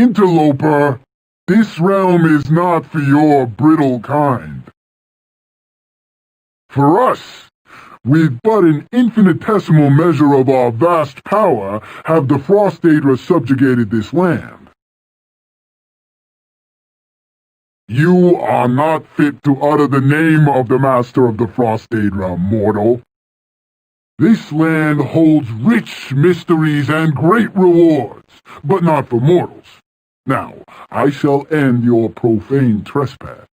Interloper, this realm is not for your brittle kind. For us, with but an infinitesimal measure of our vast power, have the frost daedra subjugated this land. You are not fit to utter the name of the master of the frost daedra, mortal. This land holds rich mysteries and great rewards, but not for mortals. Now, I shall end your profane trespass.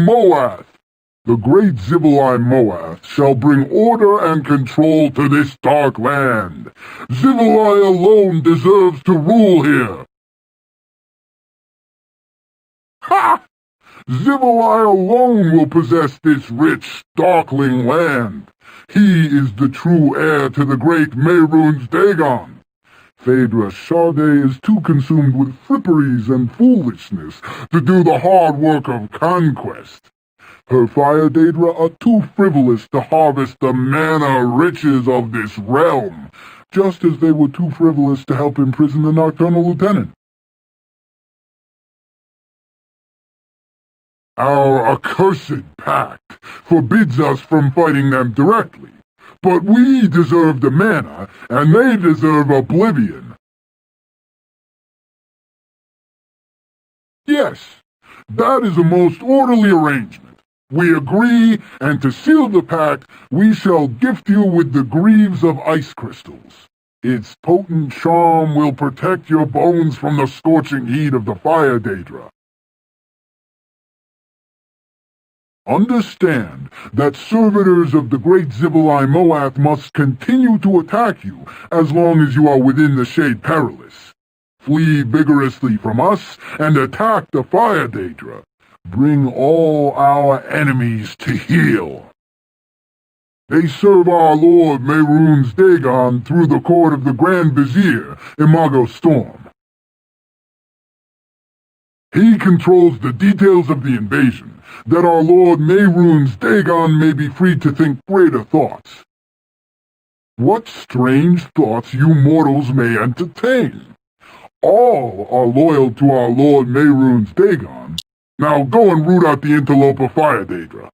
Moath! The great Zibelai Moath shall bring order and control to this dark land. Zibelai alone deserves to rule here. Ha! Zibelai alone will possess this rich, darkling land. He is the true heir to the great Mehrunes Dagon. Phaedra Sade is too consumed with fripperies and foolishness to do the hard work of conquest. Her fire daedra are too frivolous to harvest the mana riches of this realm, just as they were too frivolous to help imprison the Nocturnal Lieutenant. Our accursed pact forbids us from fighting them directly. But we deserve the mana, and they deserve oblivion. Yes, that is a most orderly arrangement. We agree, and to seal the pact, we shall gift you with the greaves of ice crystals. Its potent charm will protect your bones from the scorching heat of the fire daedra. Understand that servitors of the great Zibelai Moath must continue to attack you as long as you are within the Shade Perilous. Flee vigorously from us and attack the fire daedra. Bring all our enemies to heel. They serve our lord Mehrunes Dagon through the court of the Grand Vizier, Imago Storm. He controls the details of the invasion, that our lord Mehrunes Dagon may be free to think greater thoughts. What strange thoughts you mortals may entertain! All are loyal to our lord Mehrunes Dagon. Now go and root out the interloper fire daedra.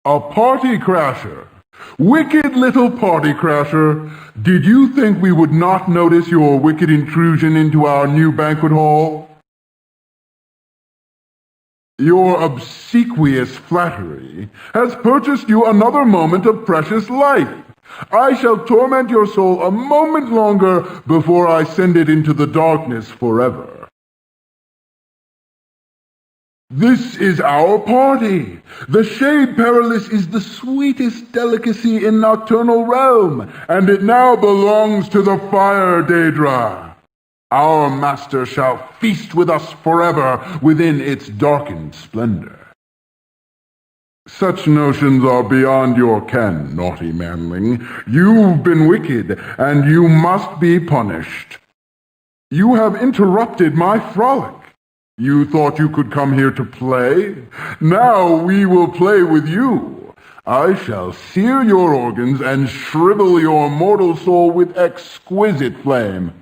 A party crasher. Wicked little party crasher. Did you think we would not notice your wicked intrusion into our new banquet hall? Your obsequious flattery has purchased you another moment of precious life. I shall torment your soul a moment longer before I send it into the darkness forever. This is our party. The shade perilous is the sweetest delicacy in nocturnal realm, and it now belongs to the fire daedra. Our master shall feast with us forever within its darkened splendor. Such notions are beyond your ken, naughty manling. You've been wicked, and you must be punished. You have interrupted my frolic. You thought you could come here to play? Now we will play with you. I shall sear your organs and shrivel your mortal soul with exquisite flame.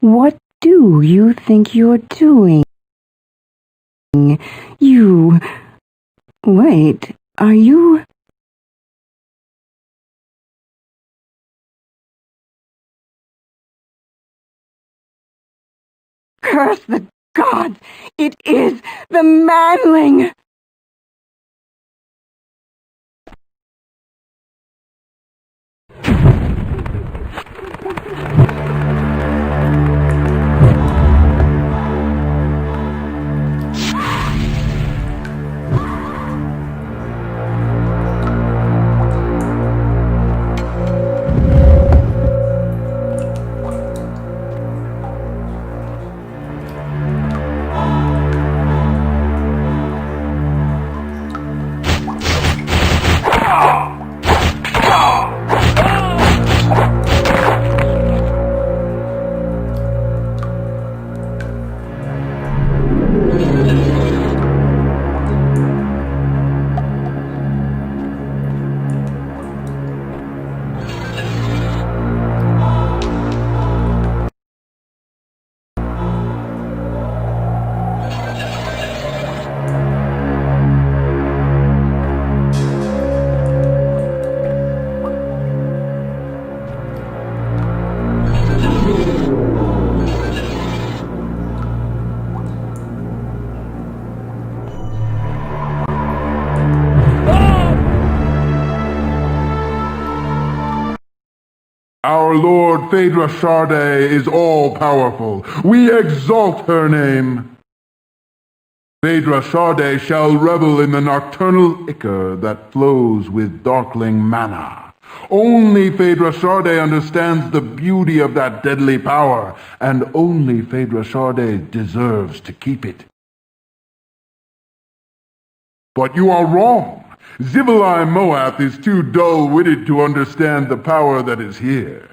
What do you think you're doing? Wait, are you... Curse the gods! It is the manling! Our Lord Phaedra Sharday is all-powerful. We exalt her name. Phaedra Sharday shall revel in the nocturnal ichor that flows with darkling mana. Only Phaedra Sade understands the beauty of that deadly power, and only Phaedra Sade deserves to keep it. But you are wrong. Zibalai Moath is too dull-witted to understand the power that is here.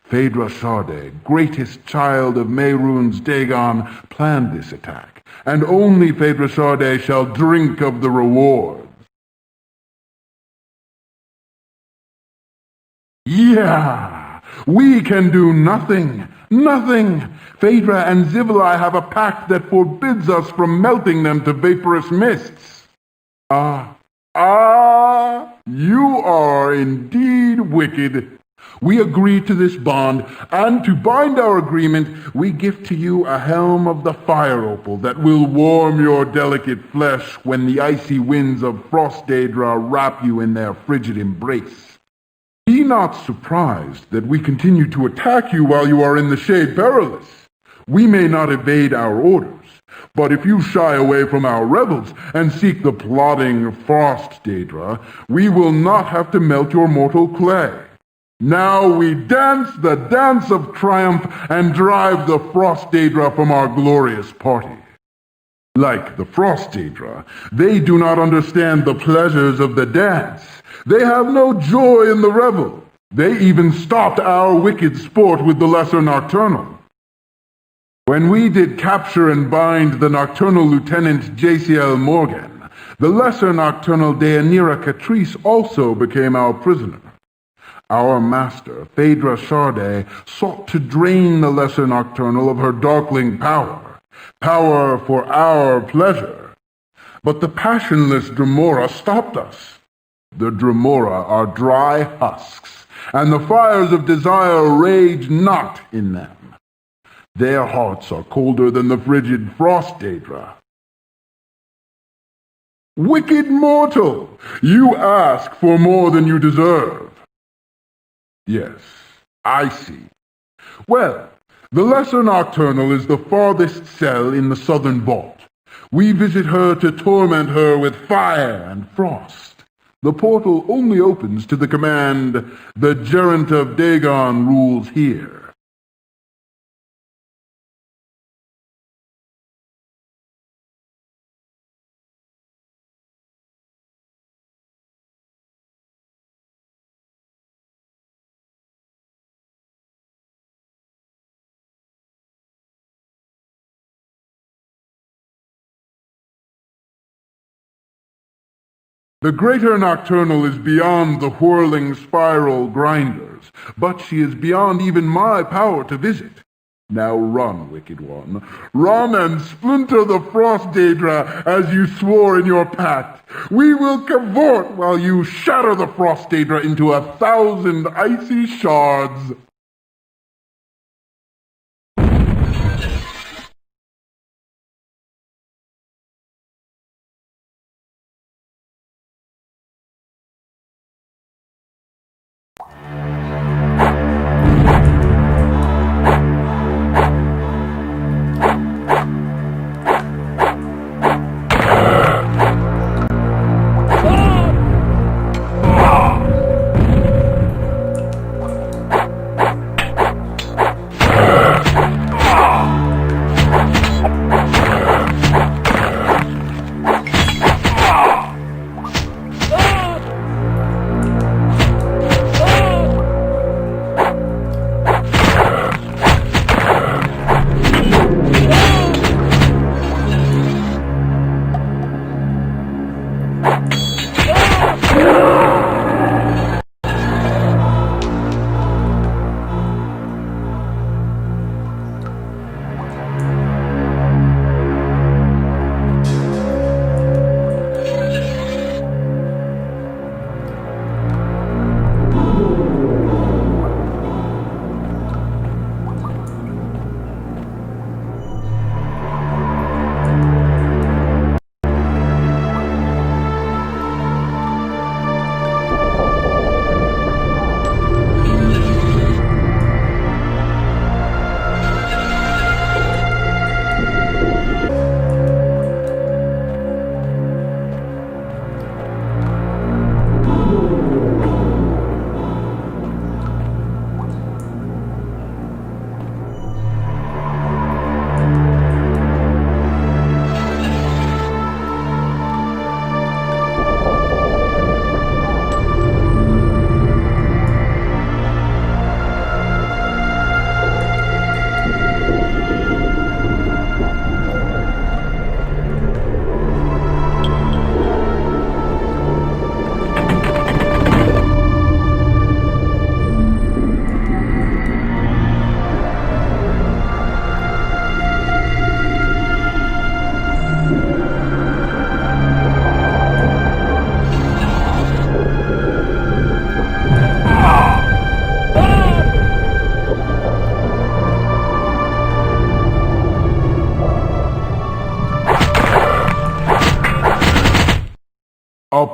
Phaedra Sade, greatest child of Mehrunes Dagon, planned this attack, and only Phaedra Sade shall drink of the rewards. Yeah, we can do nothing. Nothing. Phaedra and Zibalai have a pact that forbids us from melting them to vaporous mists. You are indeed wicked. We agree to this bond, and to bind our agreement, we give to you a helm of the fire opal that will warm your delicate flesh when the icy winds of frost daedra wrap you in their frigid embrace. Be not surprised that we continue to attack you while you are in the shade perilous. We may not evade our orders, but if you shy away from our revels and seek the plodding frost daedra, we will not have to melt your mortal clay. Now we dance the dance of triumph and drive the frost daedra from our glorious party. Like the frost daedra, they do not understand the pleasures of the dance. They have no joy in the revel. They even stopped our wicked sport with the lesser nocturnal. When we did capture and bind the nocturnal lieutenant JCL Morgan, the lesser nocturnal Дейанире Катрис also became our prisoner. Our master, Phaedra Sade, sought to drain the lesser nocturnal of her darkling power for our pleasure. But the passionless Dremora stopped us. The Dremora are dry husks, and the fires of desire rage not in them. Their hearts are colder than the frigid frost daedra. Wicked mortal, you ask for more than you deserve. Yes, I see. Well, the lesser nocturnal is the farthest cell in the southern vault. We visit her to torment her with fire and frost. The portal only opens to the command, "The Gerent of Dagon rules here." The greater nocturnal is beyond the whirling spiral grinders, but she is beyond even my power to visit. Now run, wicked one. Run and splinter the frost daedra as you swore in your pact. We will cavort while you shatter the frost daedra into 1,000 icy shards.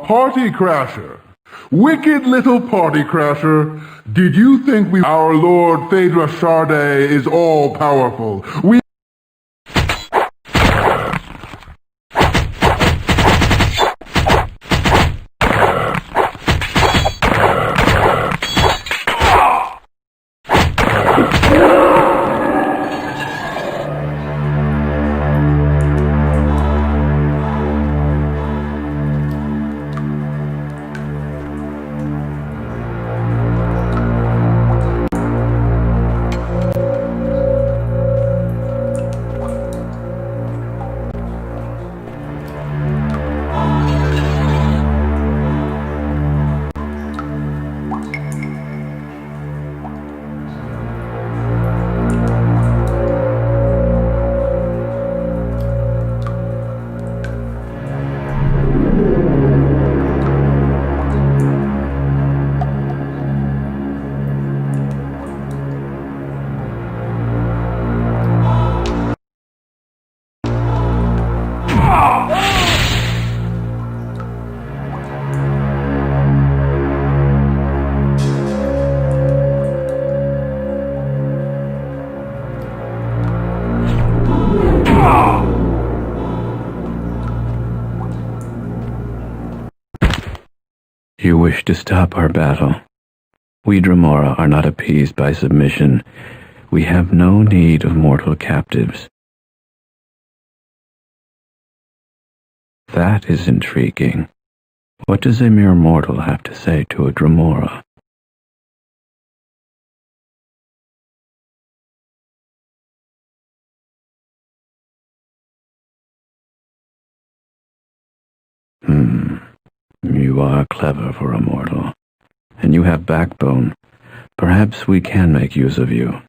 party crasher. Wicked little party crasher. Did you think our Lord Phaedra Sade is all-powerful? You wish to stop our battle. We Dremora are not appeased by submission. We have no need of mortal captives. That is intriguing. What does a mere mortal have to say to a Dremora? You are clever for a mortal, and you have backbone. Perhaps we can make use of you.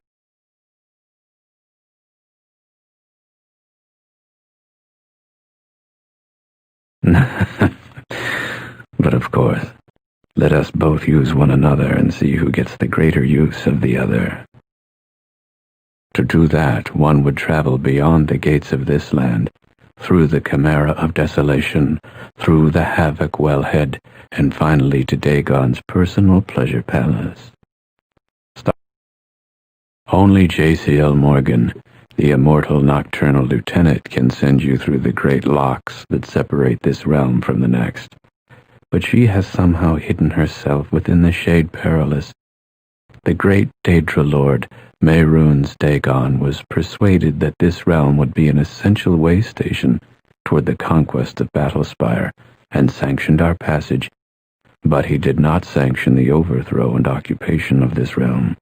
But of course, let us both use one another and see who gets the greater use of the other. To do that, one would travel beyond the gates of this land, through the Chimera of Desolation, through the Havoc Wellhead, and finally to Dagon's personal pleasure palace. Only J.C.L. Morgan, the immortal nocturnal lieutenant, can send you through the great locks that separate this realm from the next. But she has somehow hidden herself within the Shade Perilous. The great Daedra Lord, Mehrunes Dagon, was persuaded that this realm would be an essential way station toward the conquest of Battlespire, and sanctioned our passage, but he did not sanction the overthrow and occupation of this realm.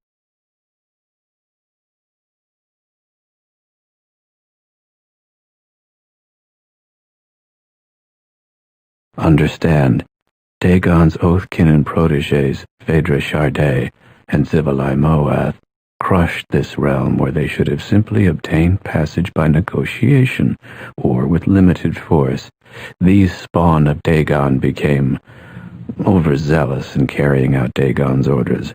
Understand, Dagon's oathkin and protégés, Phaedra Sade and Zivalai Moath, crushed this realm where they should have simply obtained passage by negotiation or with limited force. These spawn of Dagon became overzealous in carrying out Dagon's orders.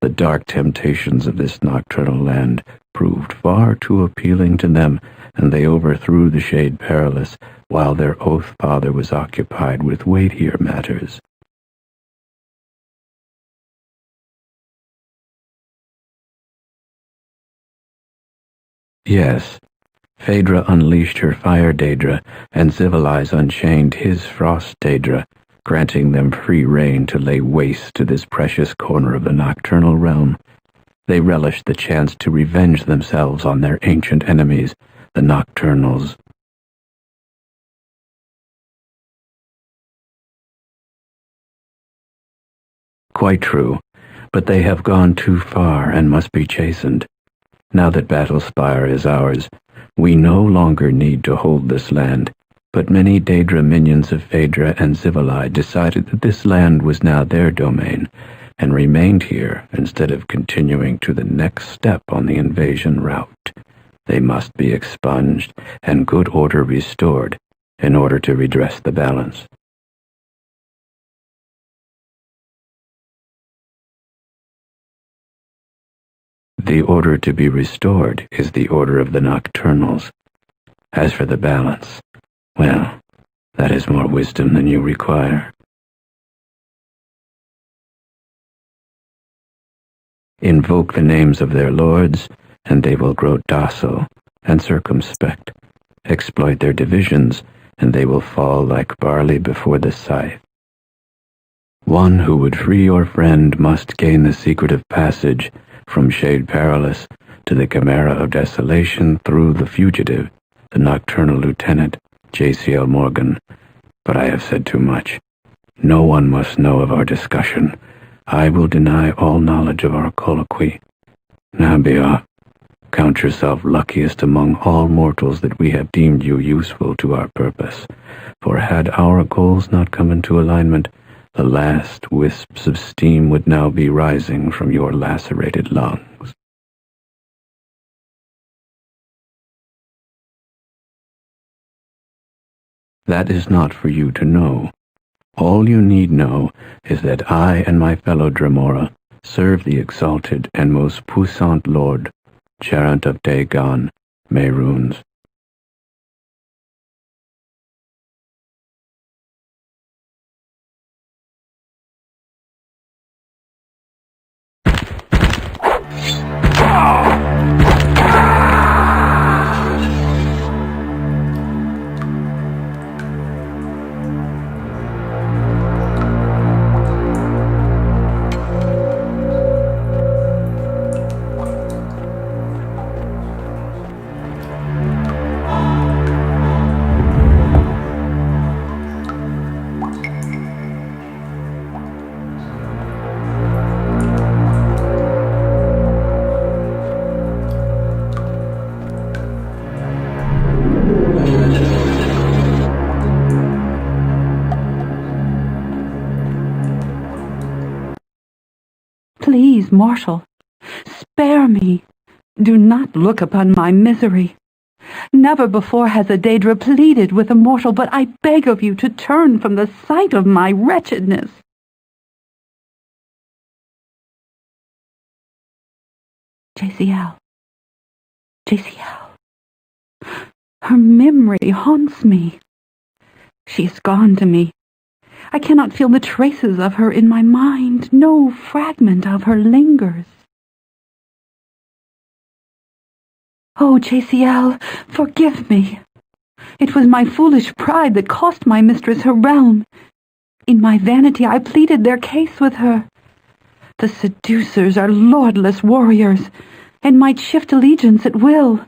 The dark temptations of this nocturnal land proved far too appealing to them, and they overthrew the Shade Perilous while their oath father was occupied with weightier matters. Yes, Phaedra unleashed her fire Daedra, and Zivalai's unchained his frost Daedra, granting them free rein to lay waste to this precious corner of the nocturnal realm. They relished the chance to revenge themselves on their ancient enemies, the Nocturnals. Quite true, but they have gone too far and must be chastened. Now that Battlespire is ours, we no longer need to hold this land, but many Daedra minions of Phaedra and Zivalai decided that this land was now their domain, and remained here instead of continuing to the next step on the invasion route. They must be expunged and good order restored in order to redress the balance. The order to be restored is the order of the Nocturnals. As for the balance, well, that is more wisdom than you require. Invoke the names of their lords, and they will grow docile and circumspect. Exploit their divisions, and they will fall like barley before the scythe. One who would free your friend must gain the secret of passage from shade perilous to the chimera of desolation through the fugitive, the nocturnal lieutenant, J.C.L. Morgan. But I have said too much. No one must know of our discussion. I will deny all knowledge of our colloquy. Now be off. Count yourself luckiest among all mortals that we have deemed you useful to our purpose. For had our goals not come into alignment, the last wisps of steam would now be rising from your lacerated lungs. That is not for you to know. All you need know is that I and my fellow Dremora serve the exalted and most puissant Lord, Charant of Dagon, Mehrunes. Please, Marshal, spare me. Do not look upon my misery. Never before has a daэdra pleaded with a mortal, but I beg of you to turn from the sight of my wretchedness. JCL. Her memory haunts me. She is gone to me. I cannot feel the traces of her in my mind. No fragment of her lingers. Oh, JCL, forgive me. It was my foolish pride that cost my mistress her realm. In my vanity I pleaded their case with her. The seducers are lordless warriors, and might shift allegiance at will.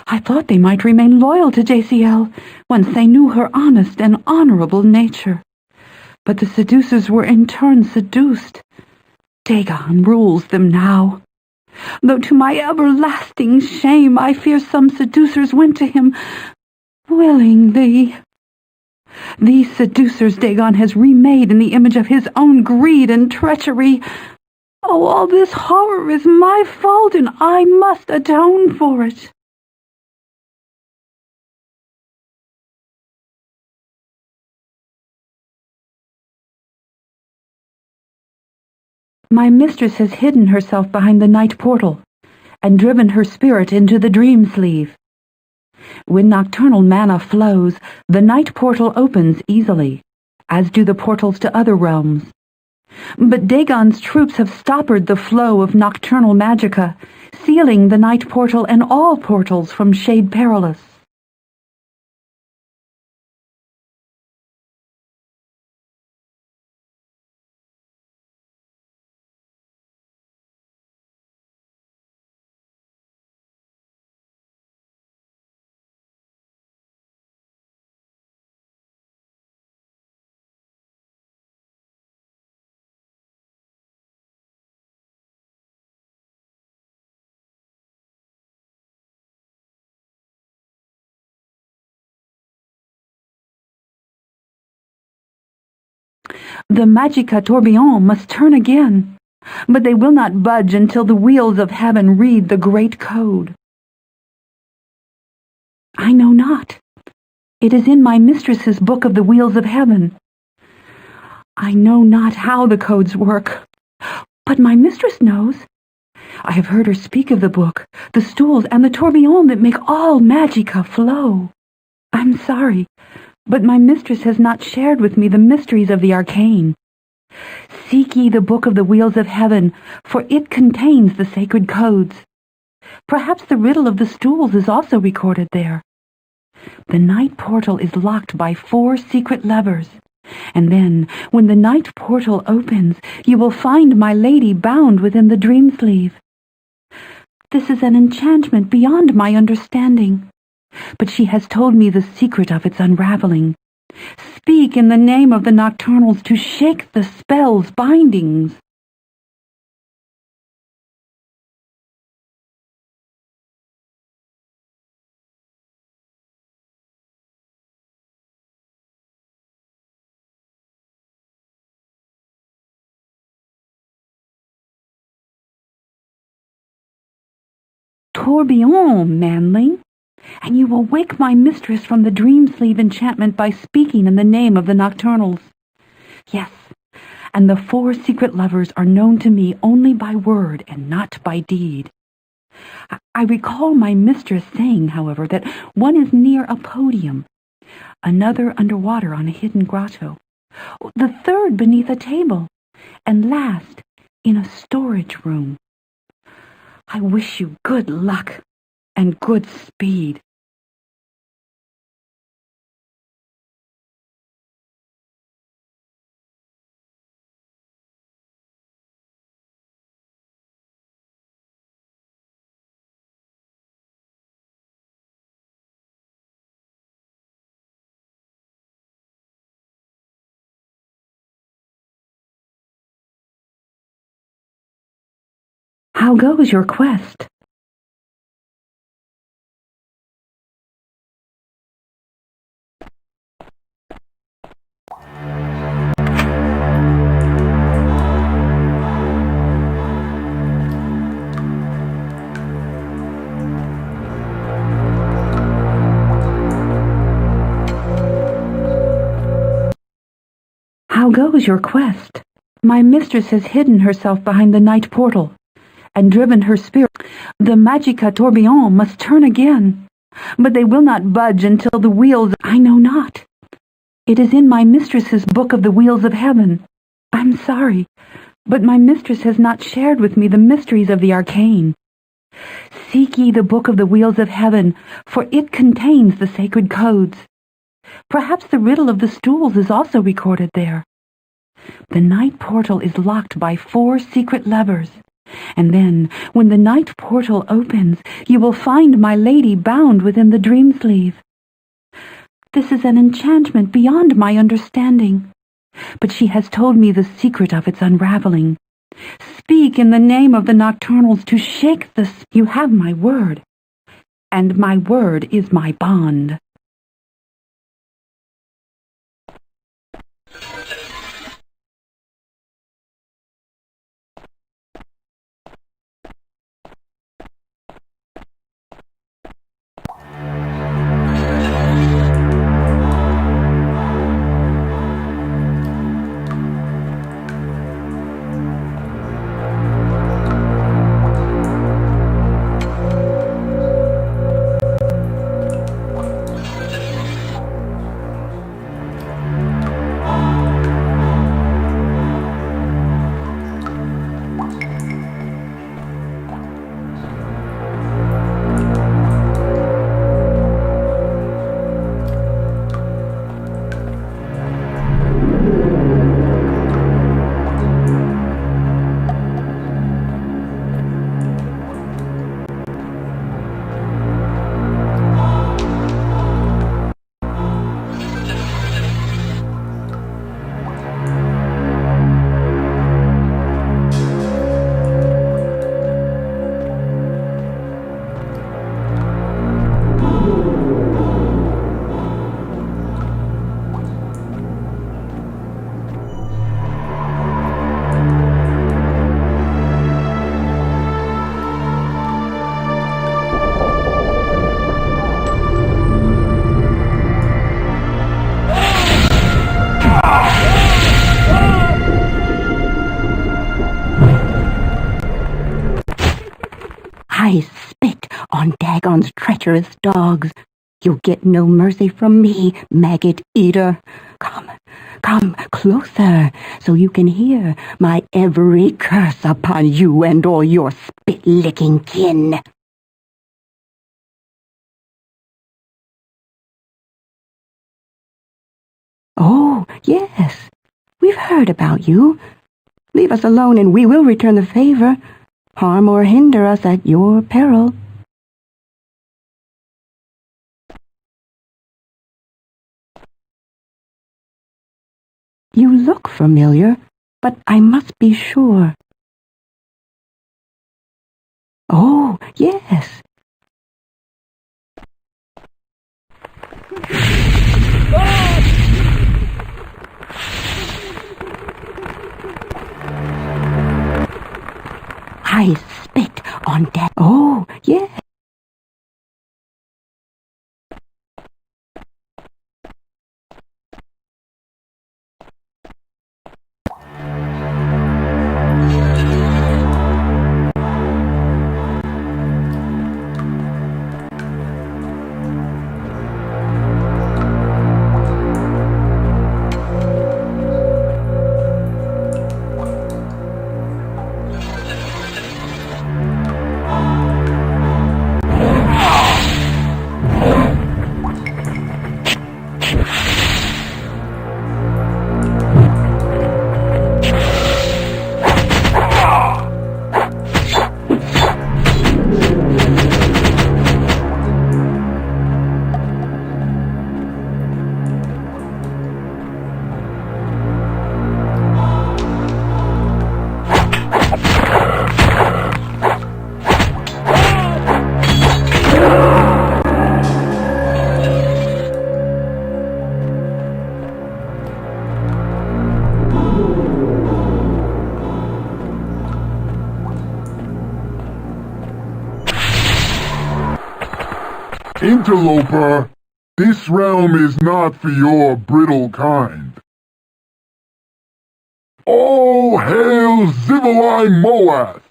I thought they might remain loyal to JCL, once they knew her honest and honorable nature. But the seducers were in turn seduced. Dagon rules them now. Though to my everlasting shame I fear some seducers went to him willingly. These seducers Dagon has remade in the image of his own greed and treachery. Oh, all this horror is my fault, and I must atone for it. My mistress has hidden herself behind the night portal, and driven her spirit into the dream sleeve. When nocturnal mana flows, the night portal opens easily, as do the portals to other realms. But Dagon's troops have stoppered the flow of nocturnal magica, sealing the night portal and all portals from Shade Perilous. The Magica Tourbillon must turn again, but they will not budge until the wheels of heaven read the great code. I know not. It is in my mistress's book of the wheels of heaven. I know not how the codes work, but my mistress knows. I have heard her speak of the book, the stools, and the tourbillon that make all magica flow. I'm sorry, but my mistress has not shared with me the mysteries of the arcane. Seek ye the book of the wheels of heaven, for it contains the sacred codes. Perhaps the riddle of the stools is also recorded there. The night portal is locked by 4 secret levers, and then, when the night portal opens, you will find my lady bound within the dream sleeve. This is an enchantment beyond my understanding, but she has told me the secret of its unraveling. Speak in the name of the nocturnals to shake the spell's bindings. Tourbillon, manling, and you will wake my mistress from the dream sleeve enchantment by speaking in the name of the nocturnals. Yes, and the 4 secret lovers are known to me only by word and not by deed. I recall my mistress saying, however, that one is near a podium, another underwater on a hidden grotto, the third beneath a table, and last in a storage room. I wish you good luck and good speed. How goes your quest? How goes your quest? My mistress has hidden herself behind the night portal and driven her spirit. The Magica Tourbillon must turn again, but they will not budge until the wheels I know not. It is in my mistress's book of the wheels of heaven. I'm sorry, but my mistress has not shared with me the mysteries of the arcane. Seek ye the book of the wheels of heaven, for it contains the sacred codes. Perhaps the riddle of the stools is also recorded there. The night portal is locked by 4 secret levers, and then, when the night portal opens, you will find my lady bound within the dream sleeve. This is an enchantment beyond my understanding, but she has told me the secret of its unraveling. Speak in the name of the nocturnals to shake the... You have my word, and my word is my bond. I spit on Dagon's treacherous dogs. You'll get no mercy from me, maggot eater. Come closer so you can hear my every curse upon you and all your spit-licking kin. Oh, yes, we've heard about you. Leave us alone and we will return the favor. Harm or hinder us at your peril. You look familiar, but I must be sure. Oh, yes. I spit on death. Oh, yes. Interloper, this realm is not for your brittle kind. All hail Zivalai Moath!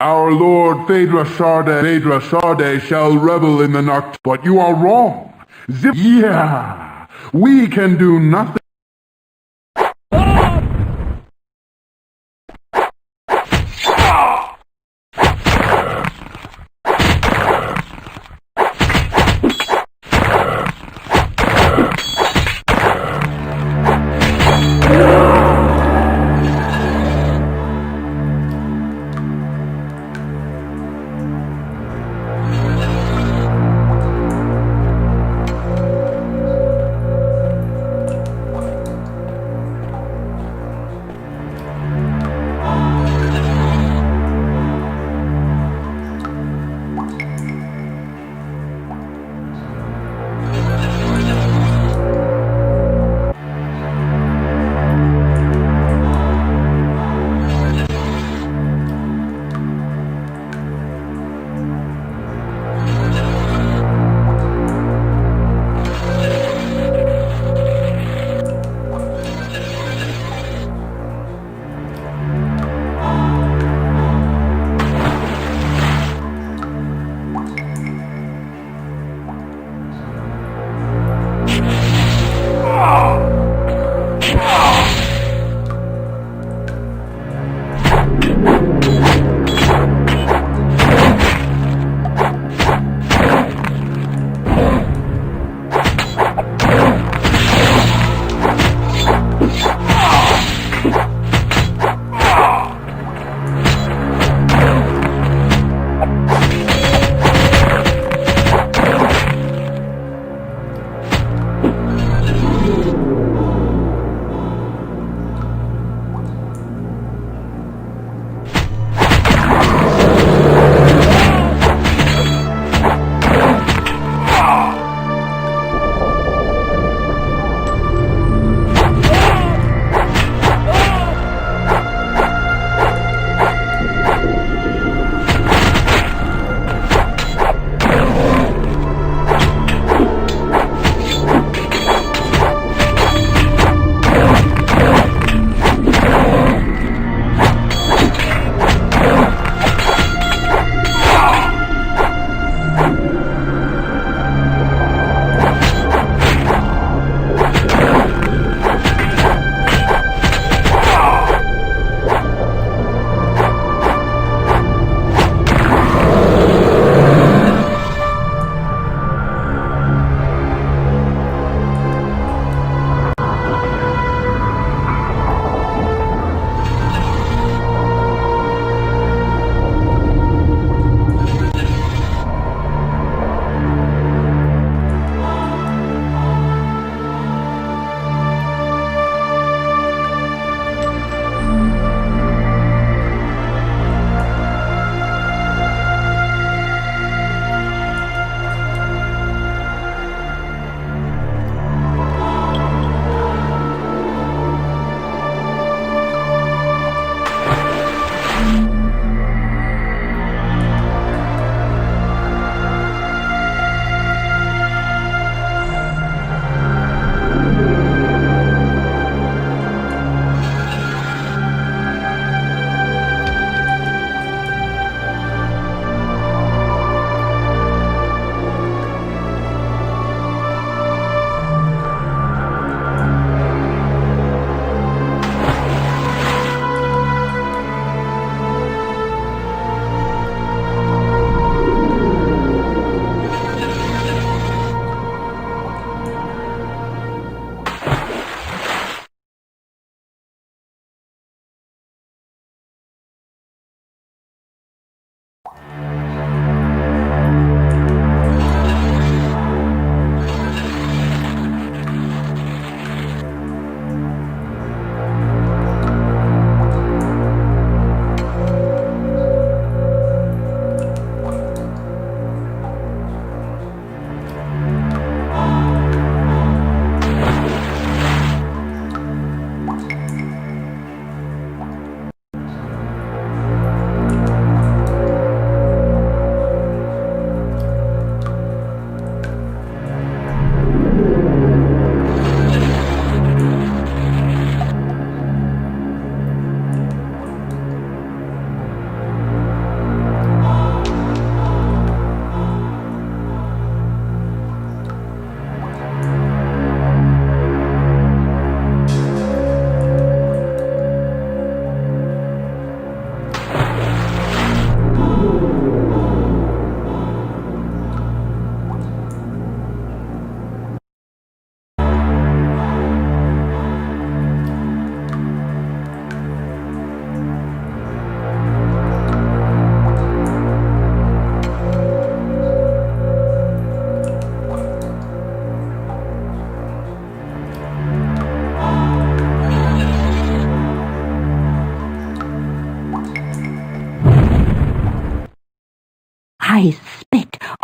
Our Lord Phaedra Sharde shall revel in the Noct, but you are wrong. Yeah, we can do nothing.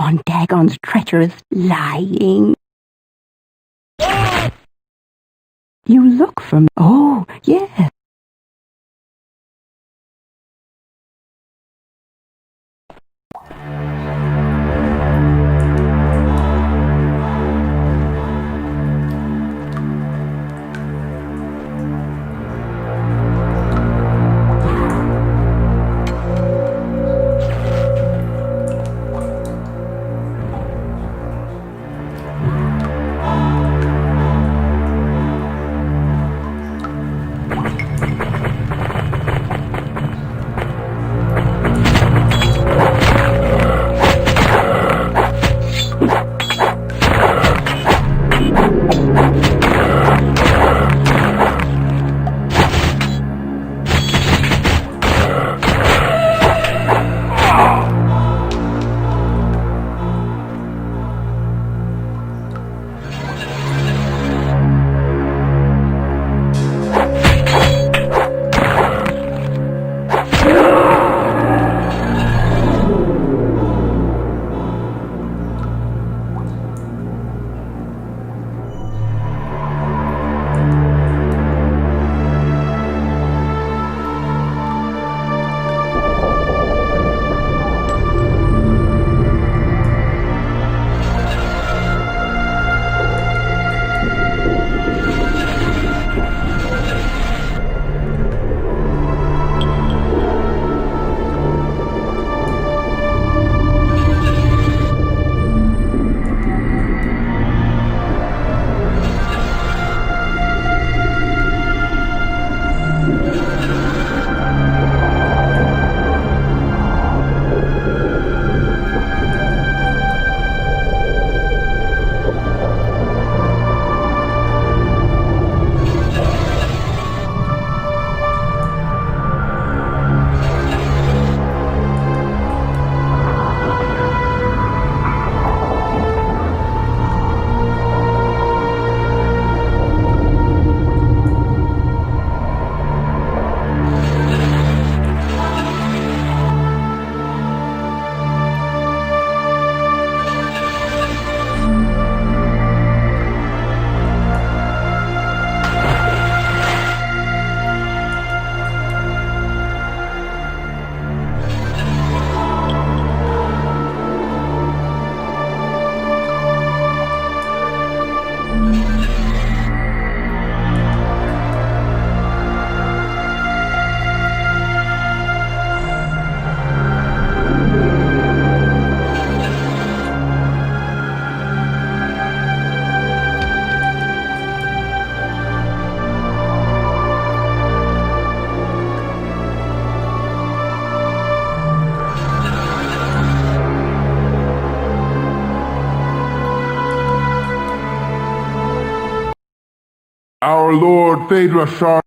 on Dagon's treacherous lying. You look for me. Oh, yes. Our Lord Phaedra Shar.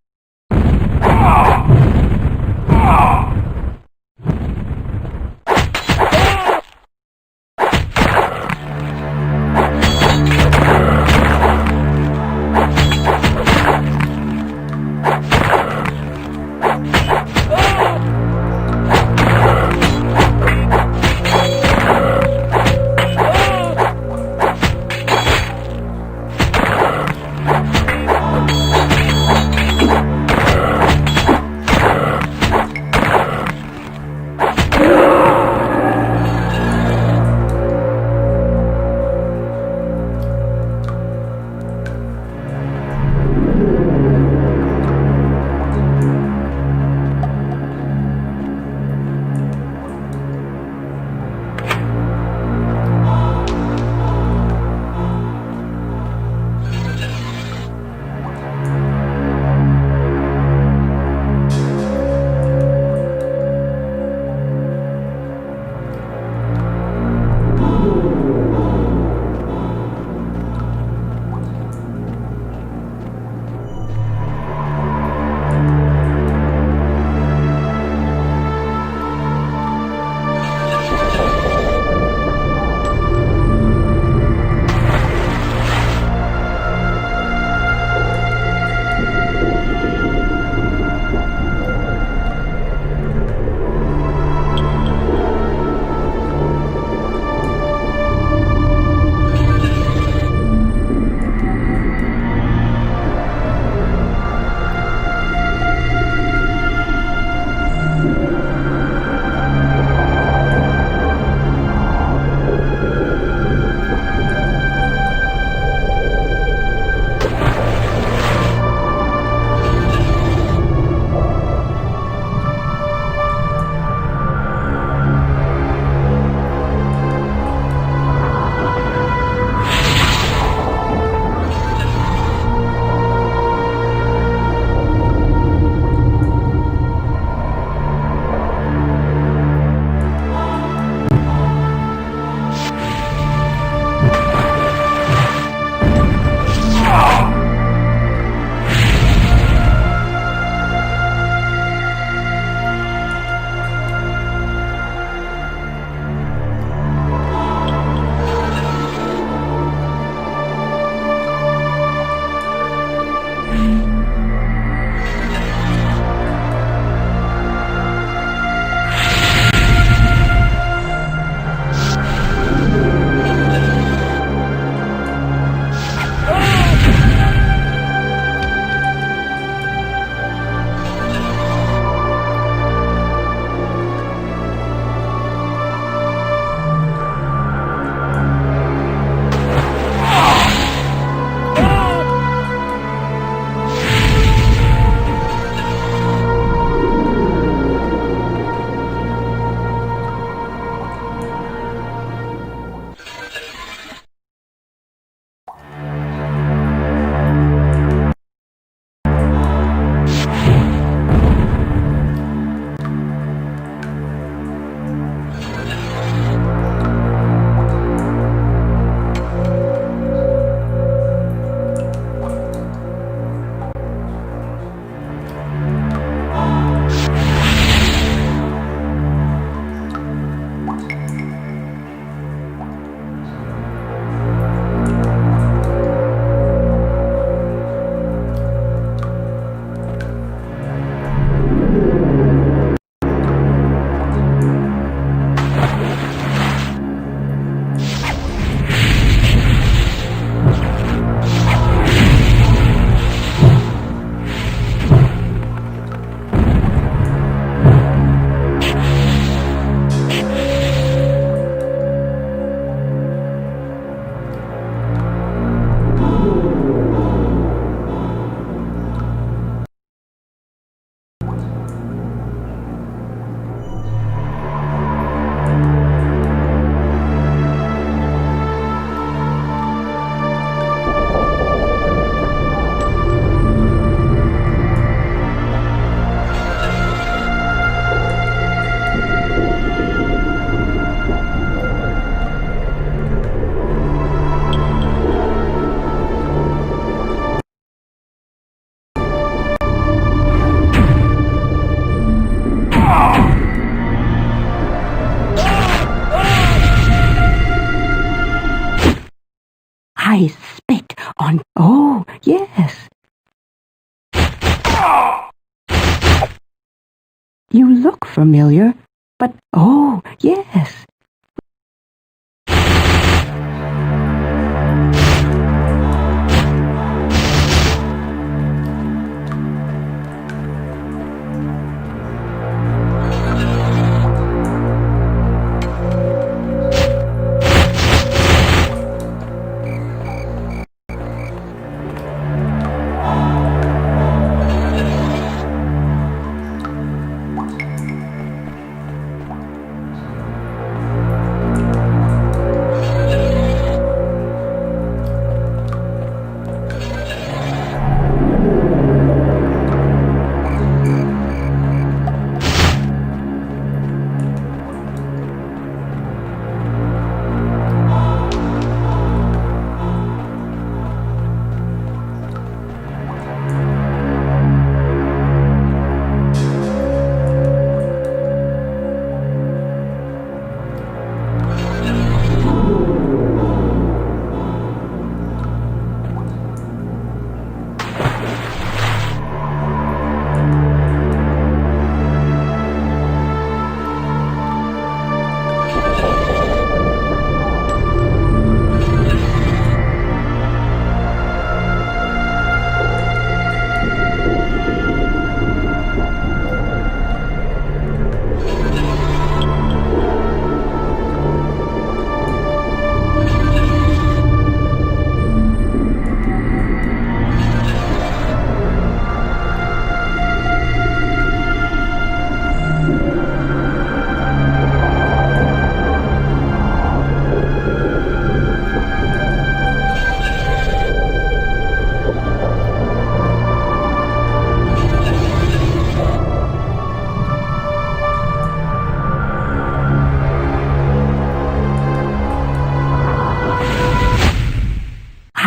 You look familiar, but oh, yes.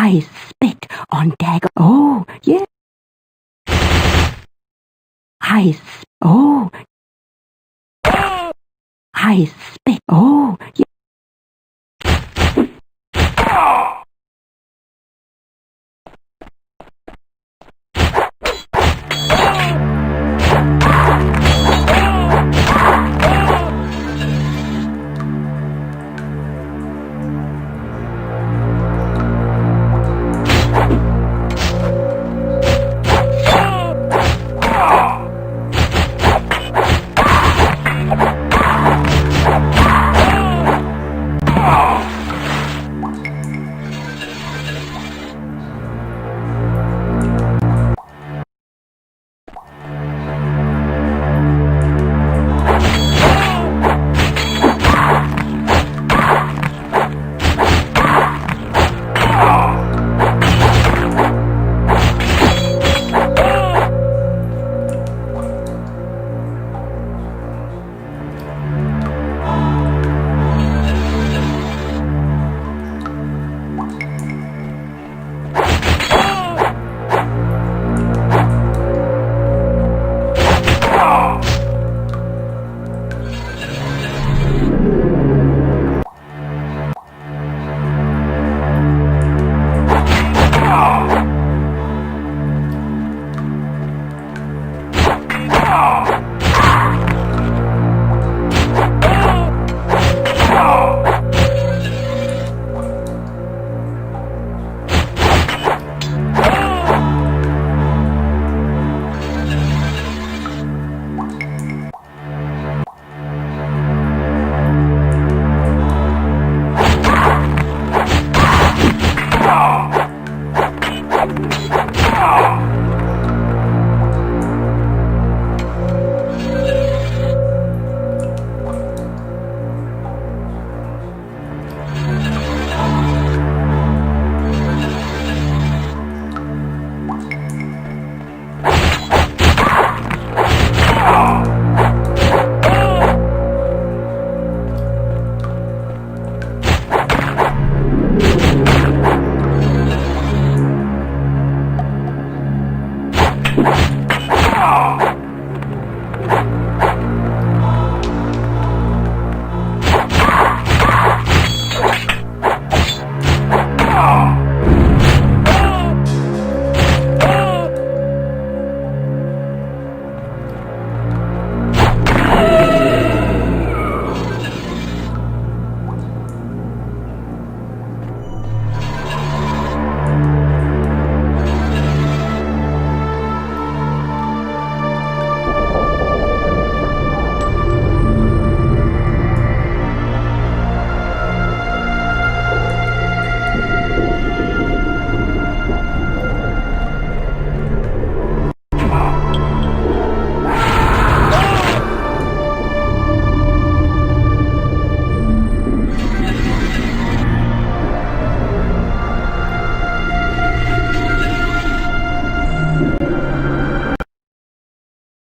I spit on dagger. Oh, yeah. Oh. I spit. Oh, yeah.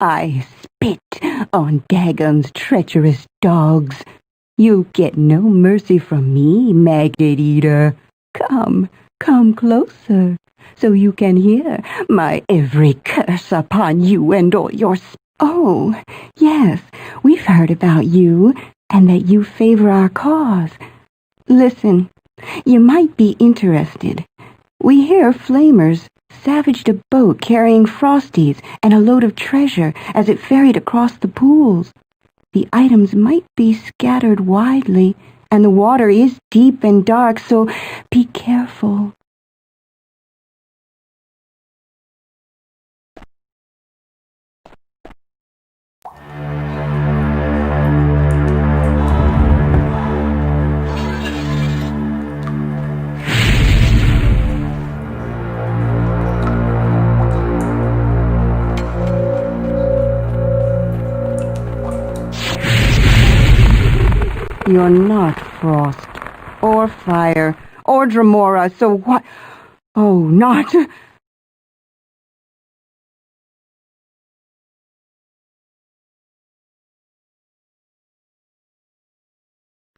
I spit on Dagon's treacherous dogs. You'll get no mercy from me, maggot eater. Come closer, so you can hear my every curse upon you and all your Oh, yes, we've heard about you, and that you favor our cause. Listen, you might be interested. We hear flamers savaged a boat carrying frosties and a load of treasure as it ferried across the pools. The items might be scattered widely, and the water is deep and dark, so be careful. You're not frost, or fire, or Dremora, so what? Oh, not...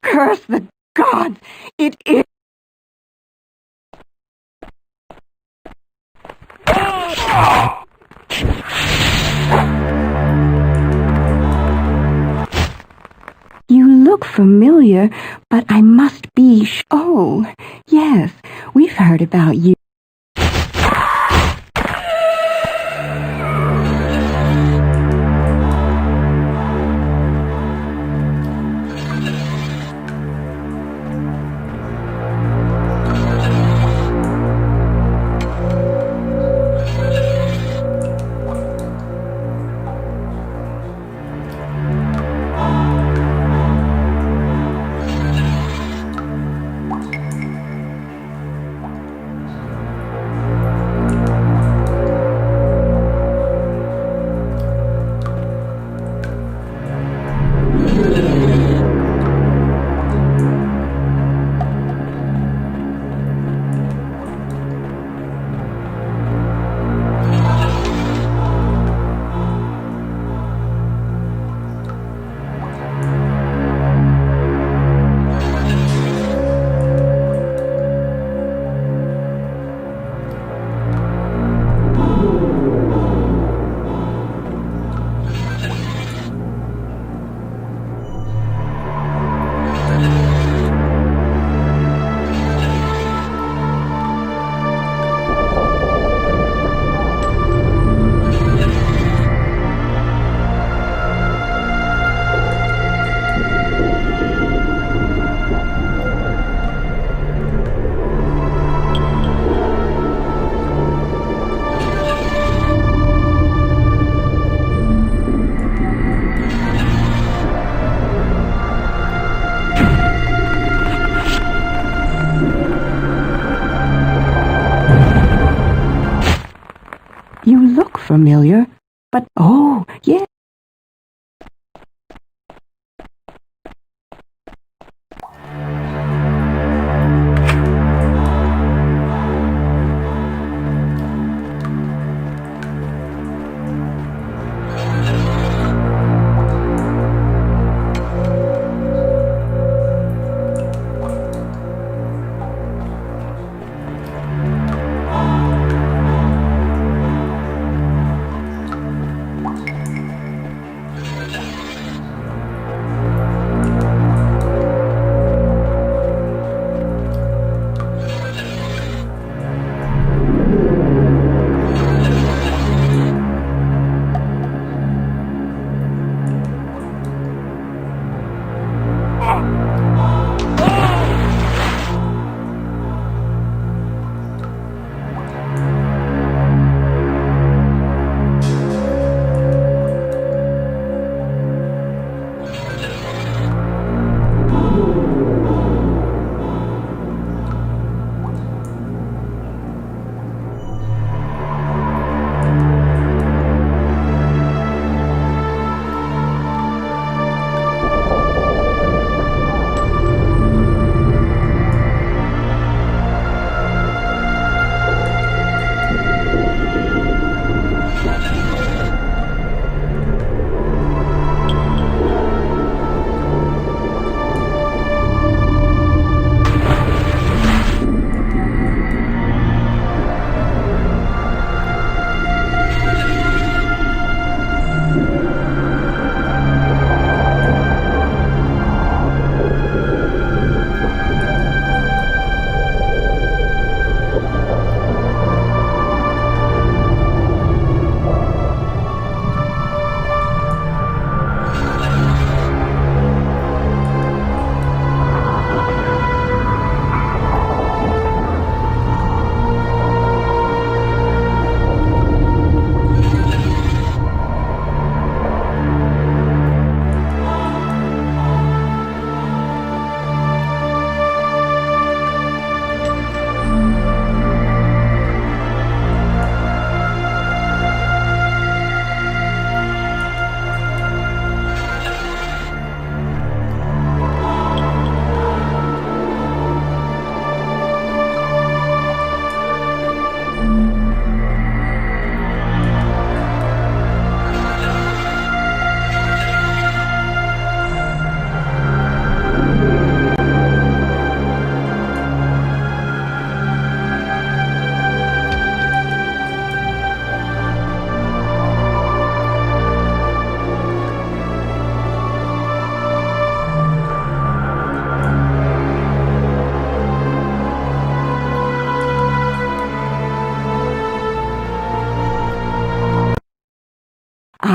Curse the gods! It is... You look familiar, but I must be Oh, yes, we've heard about you. You look familiar, but oh, yeah.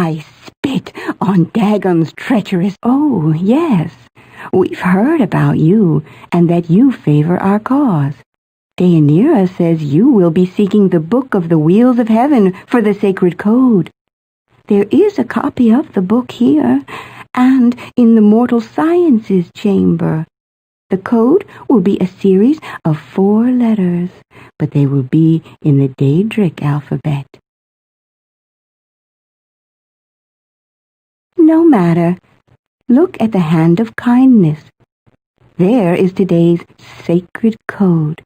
I spit on Dagon's treacherous... Oh, yes, we've heard about you, and that you favor our cause. Дейанире says you will be seeking the book of the wheels of heaven for the sacred code. There is a copy of the book here, and in the mortal sciences chamber. The code will be a series of 4 letters, but they will be in the daedric alphabet. No matter. Look at the hand of kindness. There is today's sacred code.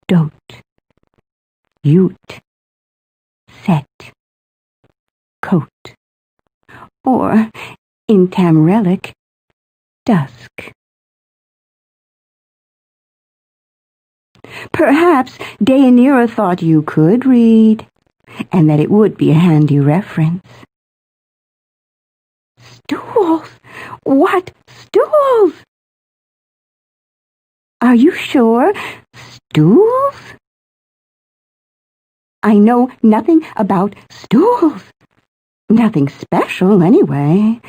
Dot. Yut. Set. Coat. Or, in Tamrelic, dusk. Perhaps Дейанире thought you could read, and that it would be a handy reference. Stools! What stools? Are you sure? Stools? I know nothing about stools. Nothing special, anyway.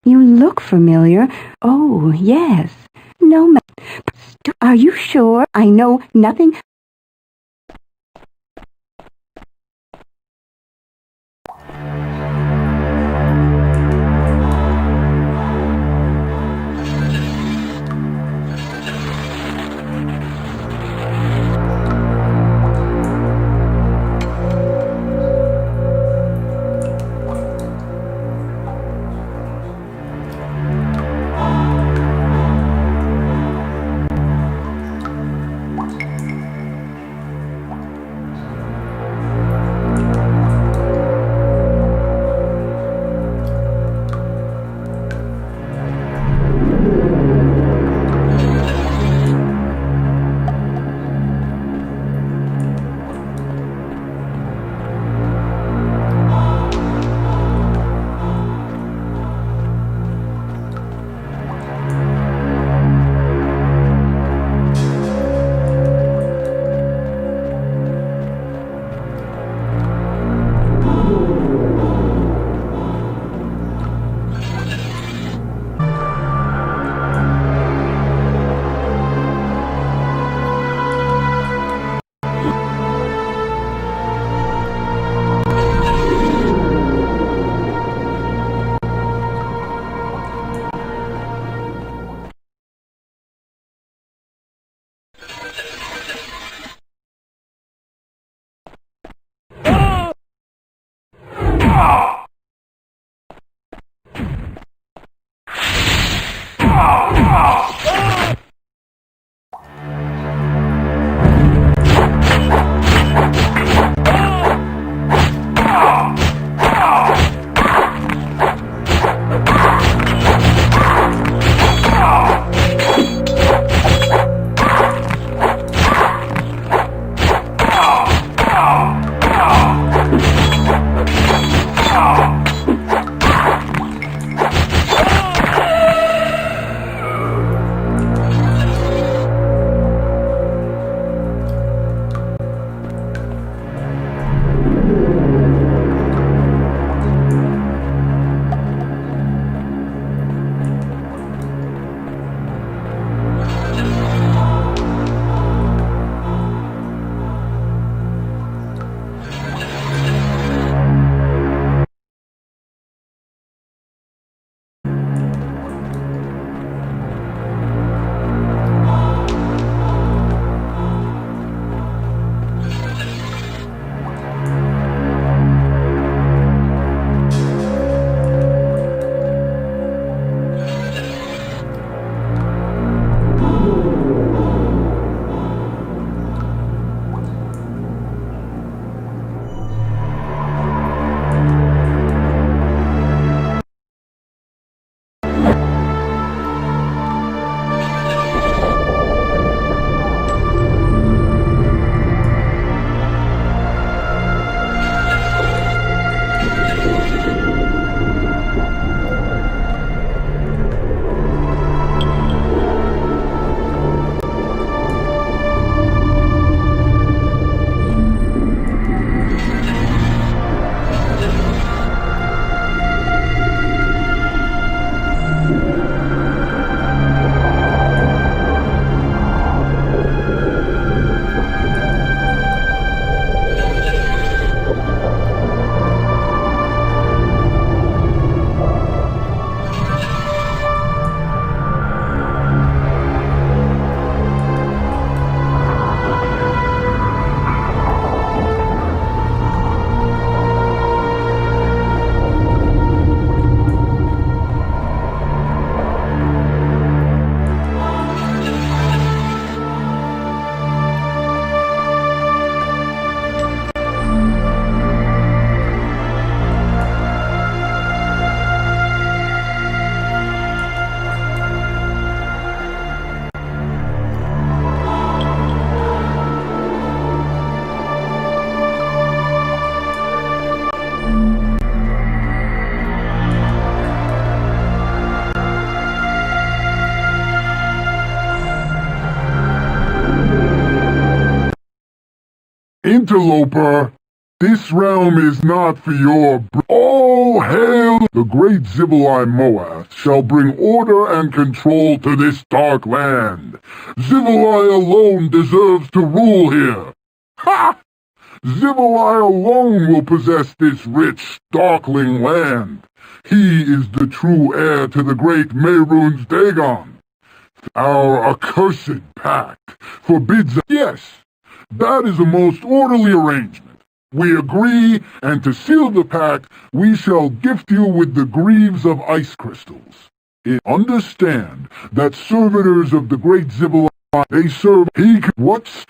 You look familiar. Oh, yes. No matter. Are you sure? I know nothing. Interloper, this realm is not for your... All hail! The great Zivali Moath shall bring order and control to this dark land. Zivali alone deserves to rule here. Ha! Zivali alone will possess this rich, darkling land. He is the true heir to the great Mehrunes Dagon. Our accursed pact forbids... Yes, that is a most orderly arrangement. We agree, and to seal the pact, we shall gift you with the greaves of ice crystals. Understand that servitors of the great Zivali, they serve... What?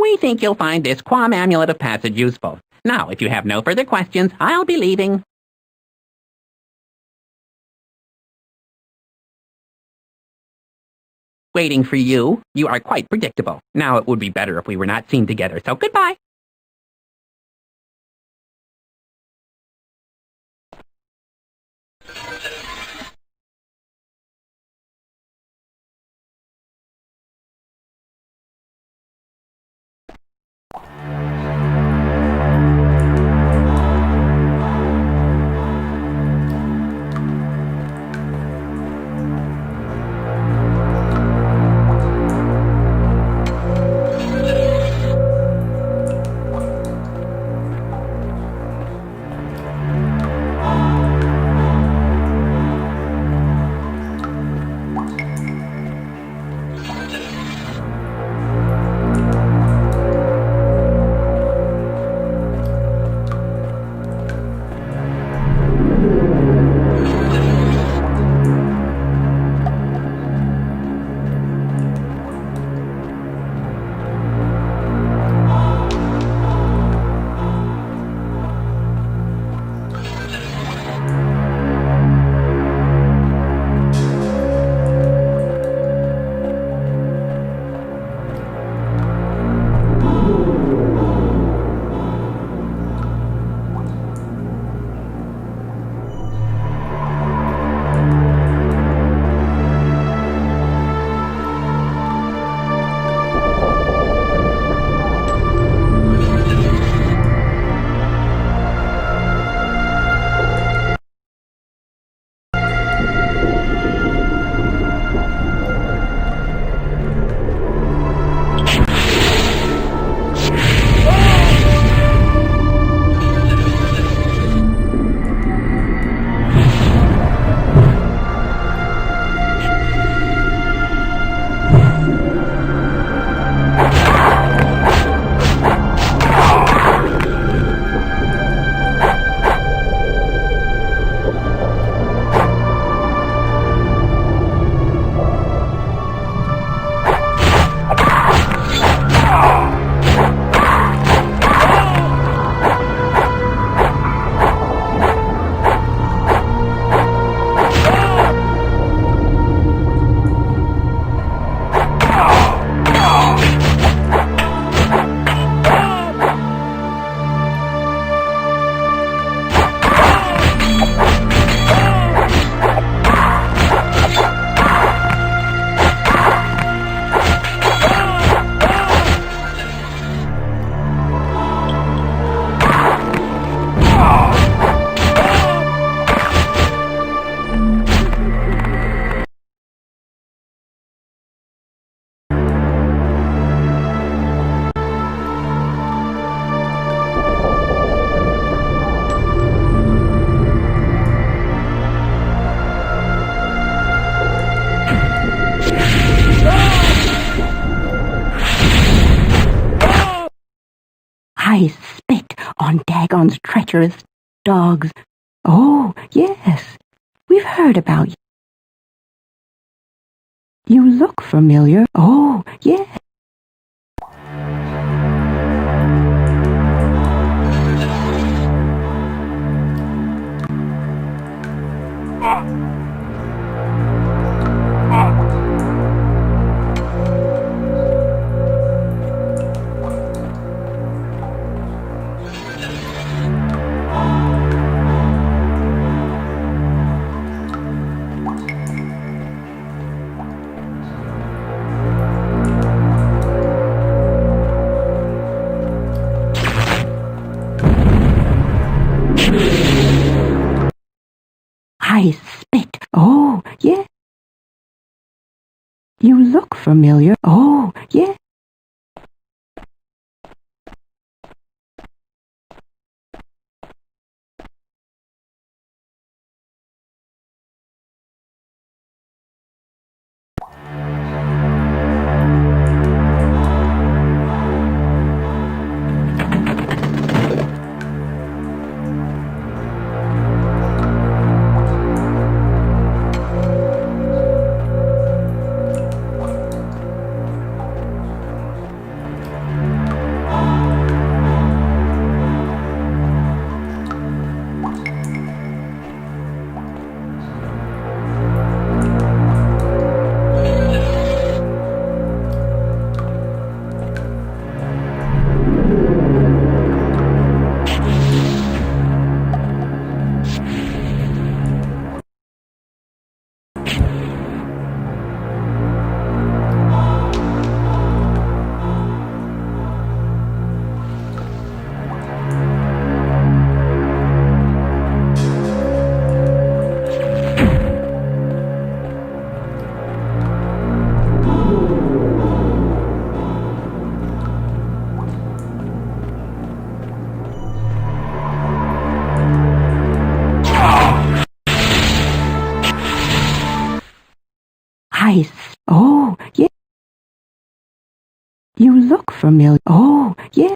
We think you'll find this Quam Amulet of Passage useful. Now, if you have no further questions, I'll be leaving. Waiting for you. You are quite predictable. Now it would be better if we were not seen together, so goodbye. I spit on Dagon's treacherous dogs. Oh, yes, we've heard about you. You look familiar. Oh, yes. I spit. Oh, yeah. You look familiar. Oh, yeah. Oh, yeah. You look familiar. Oh, yeah.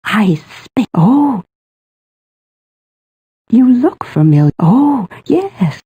I spit. Oh. You look familiar. Oh, yes.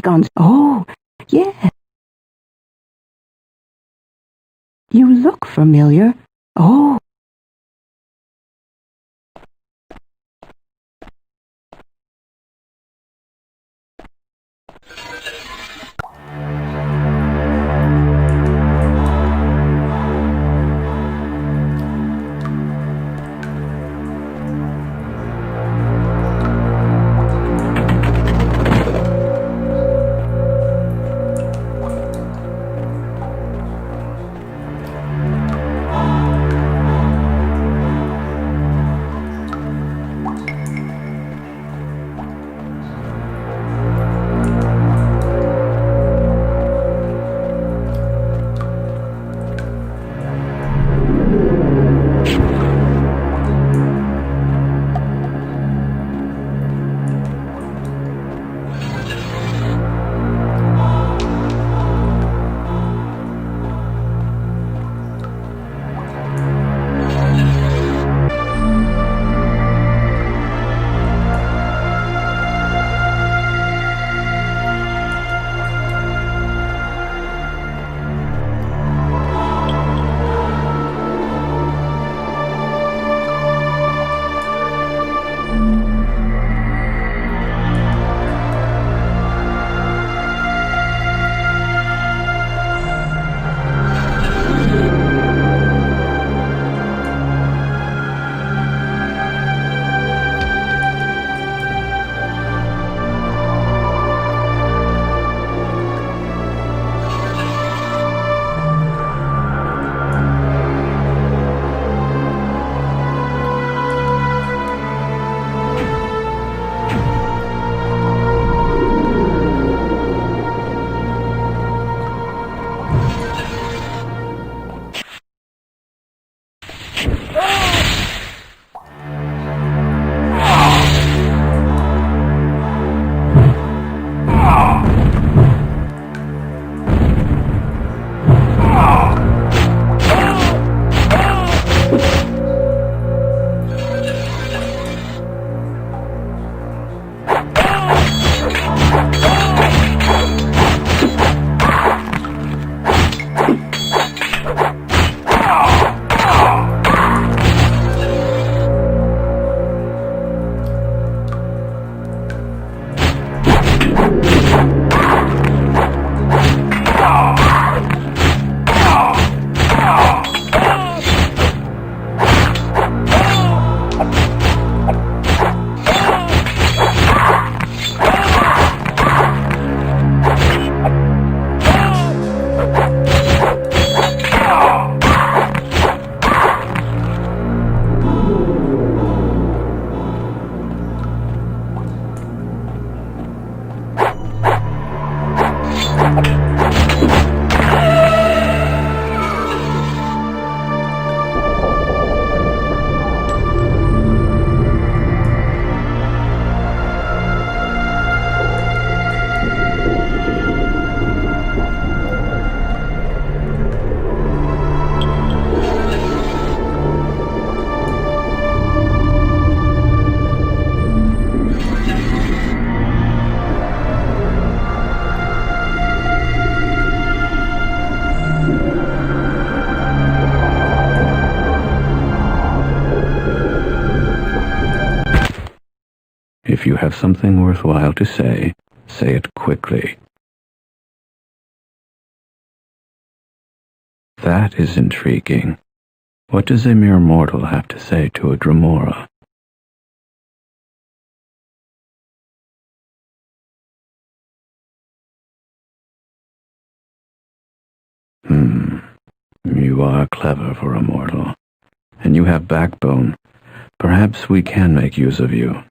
Dagon's... Oh, yes. You look familiar. Oh. If you have something worthwhile to say it quickly. That is intriguing. What does a mere mortal have to say to a dremora? You are clever for a mortal, and you have backbone. Perhaps we can make use of you.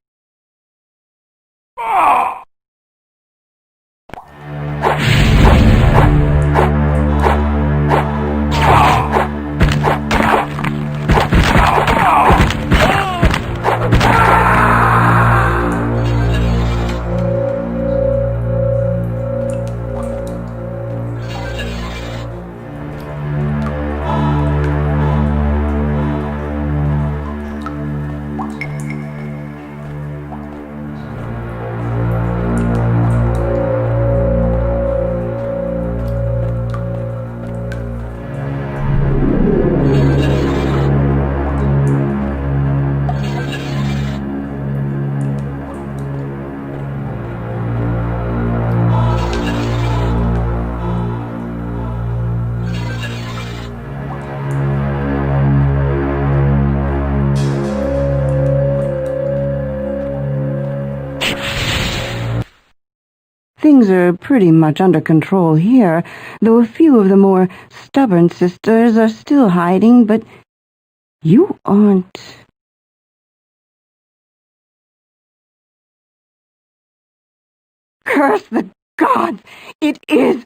things are pretty much under control here, though a few of the more stubborn sisters are still hiding, but you aren't. Curse the gods! It is...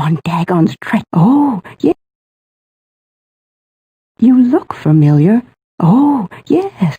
on Dagon's Oh, yes. You look familiar. Oh, yes.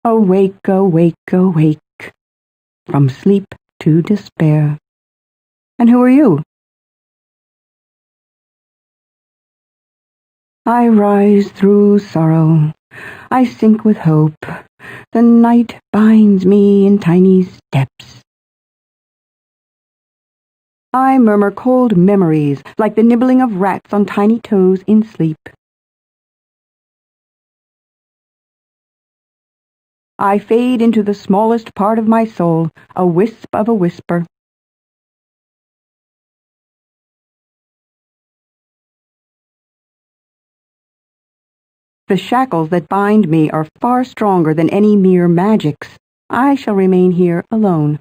Awake, awake, awake, from sleep to despair. And who are you? I rise through sorrow, I sink with hope. The night binds me in tiny steps. I murmur cold memories like the nibbling of rats on tiny toes in sleep. I fade into the smallest part of my soul, a wisp of a whisper. The shackles that bind me are far stronger than any mere magics. I shall remain here alone.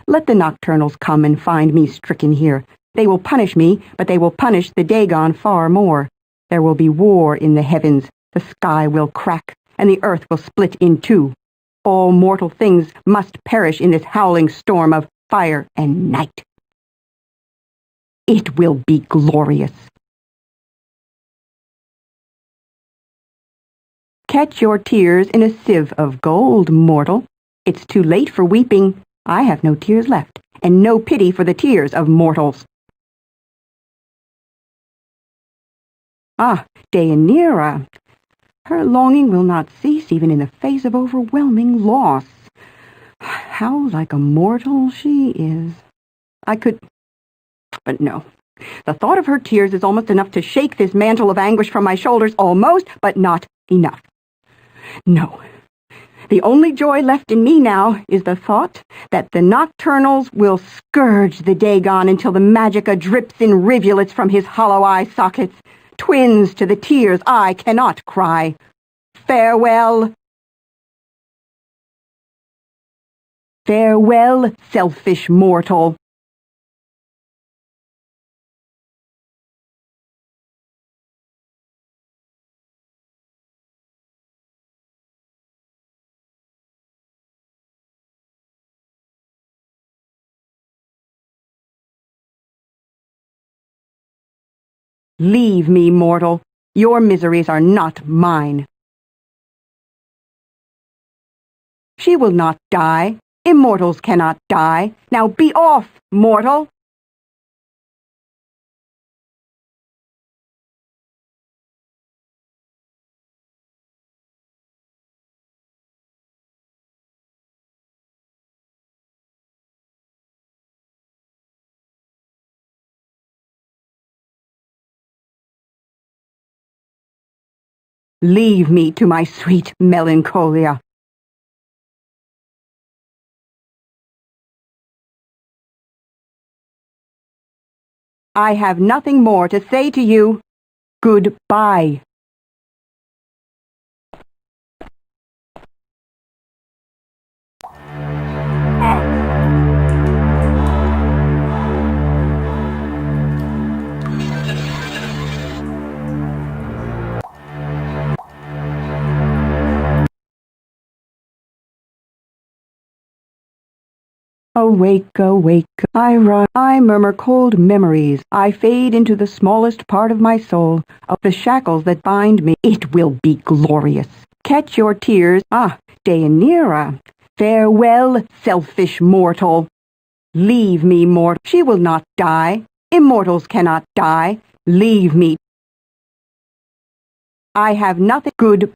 Let the nocturnals come and find me stricken here. They will punish me, but they will punish the Dagon far more. There will be war in the heavens. The sky will crack, and the earth will split in two. All mortal things must perish in this howling storm of fire and night. It will be glorious. Catch your tears in a sieve of gold, mortal. It's too late for weeping. I have no tears left, and no pity for the tears of mortals. Ah, Дейанире. Her longing will not cease even in the face of overwhelming loss. How like a mortal she is. But no. The thought of her tears is almost enough to shake this mantle of anguish from my shoulders, almost, but not enough. No. The only joy left in me now is the thought that the nocturnals will scourge the Dagon until the magica drips in rivulets from his hollow eye sockets. Twins to the tears I cannot cry. Farewell. Farewell, selfish mortal. Leave me, mortal. Your miseries are not mine. She will not die. Immortals cannot die. Now be off, mortal. Leave me to my sweet melancholia. I have nothing more to say to you. Goodbye. Awake, awake, I run, I murmur cold memories. I fade into the smallest part of my soul, of the shackles that bind me. It will be glorious. Catch your tears. Ah, Дейанире. Farewell, selfish mortal. Leave me, mortal. She will not die. Immortals cannot die. Leave me. I have nothing good.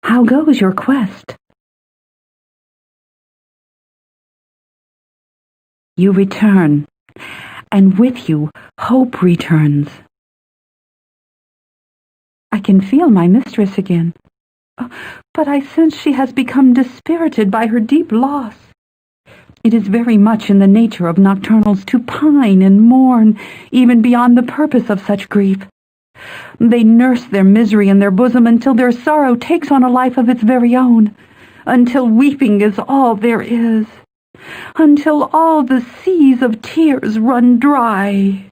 How goes your quest? You return, and with you, hope returns. I can feel my mistress again, but I sense she has become dispirited by her deep loss. It is very much in the nature of nocturnals to pine and mourn, even beyond the purpose of such grief. They nurse their misery in their bosom until their sorrow takes on a life of its very own, until weeping is all there is, until all the seas of tears run dry.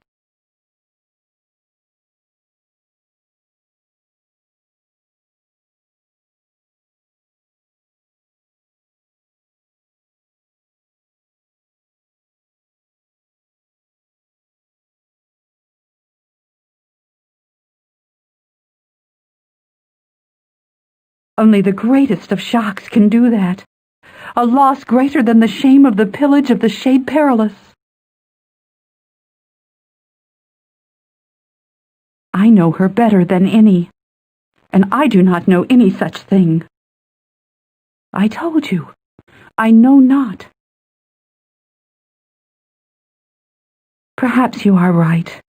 Only the greatest of shocks can do that. A loss greater than the shame of the pillage of the Shade Perilous. I know her better than any, and I do not know any such thing. I told you, I know not. Perhaps you are right.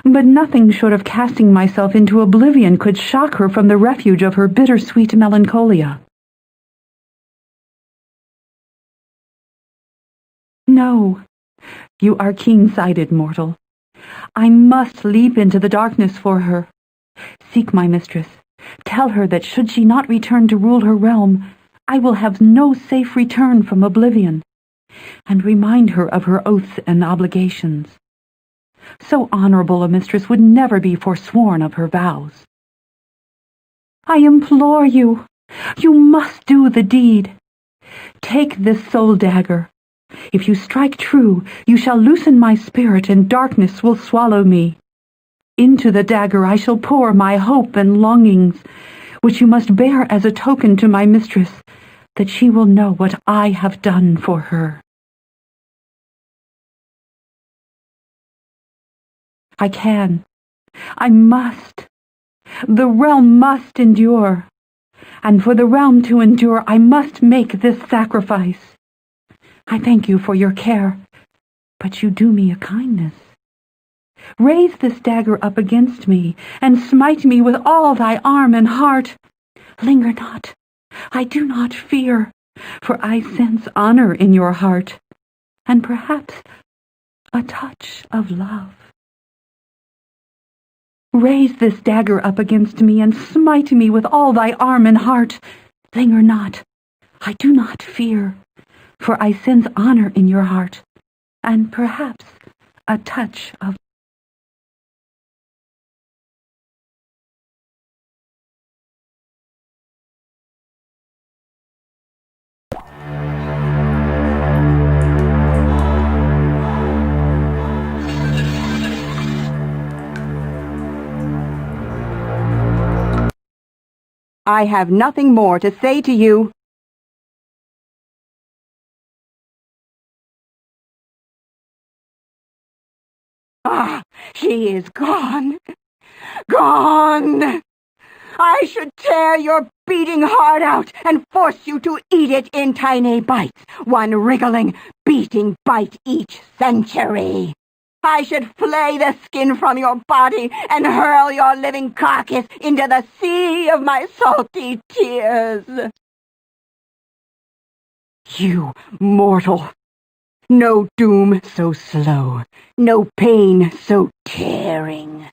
But nothing short of casting myself into oblivion could shock her from the refuge of her bittersweet melancholia. No, you are keen-sighted, mortal. I must leap into the darkness for her. Seek my mistress. Tell her that should she not return to rule her realm, I will have no safe return from oblivion, and remind her of her oaths and obligations. So honorable a mistress would never be forsworn of her vows. I implore you, you must do the deed. Take this soul dagger. If you strike true, you shall loosen my spirit and darkness will swallow me. Into the dagger I shall pour my hope and longings, which you must bear as a token to my mistress, that she will know what I have done for her. I can. I must. The realm must endure. And for the realm to endure, I must make this sacrifice. I thank you for your care, but you do me a kindness. Raise this dagger up against me, and smite me with all thy arm and heart. Linger not. I do not fear, for I sense honor in your heart, and perhaps a touch of love. Raise this dagger up against me, and smite me with all thy arm and heart. Linger not. I do not fear, for I sense honor in your heart, and perhaps a touch of I have nothing more to say to you. Ah, she is gone. Gone! I should tear your beating heart out and force you to eat it in tiny bites, one wriggling, beating bite each century. I should flay the skin from your body and hurl your living carcass into the sea of my salty tears. You mortal! No doom so slow, no pain so tearing.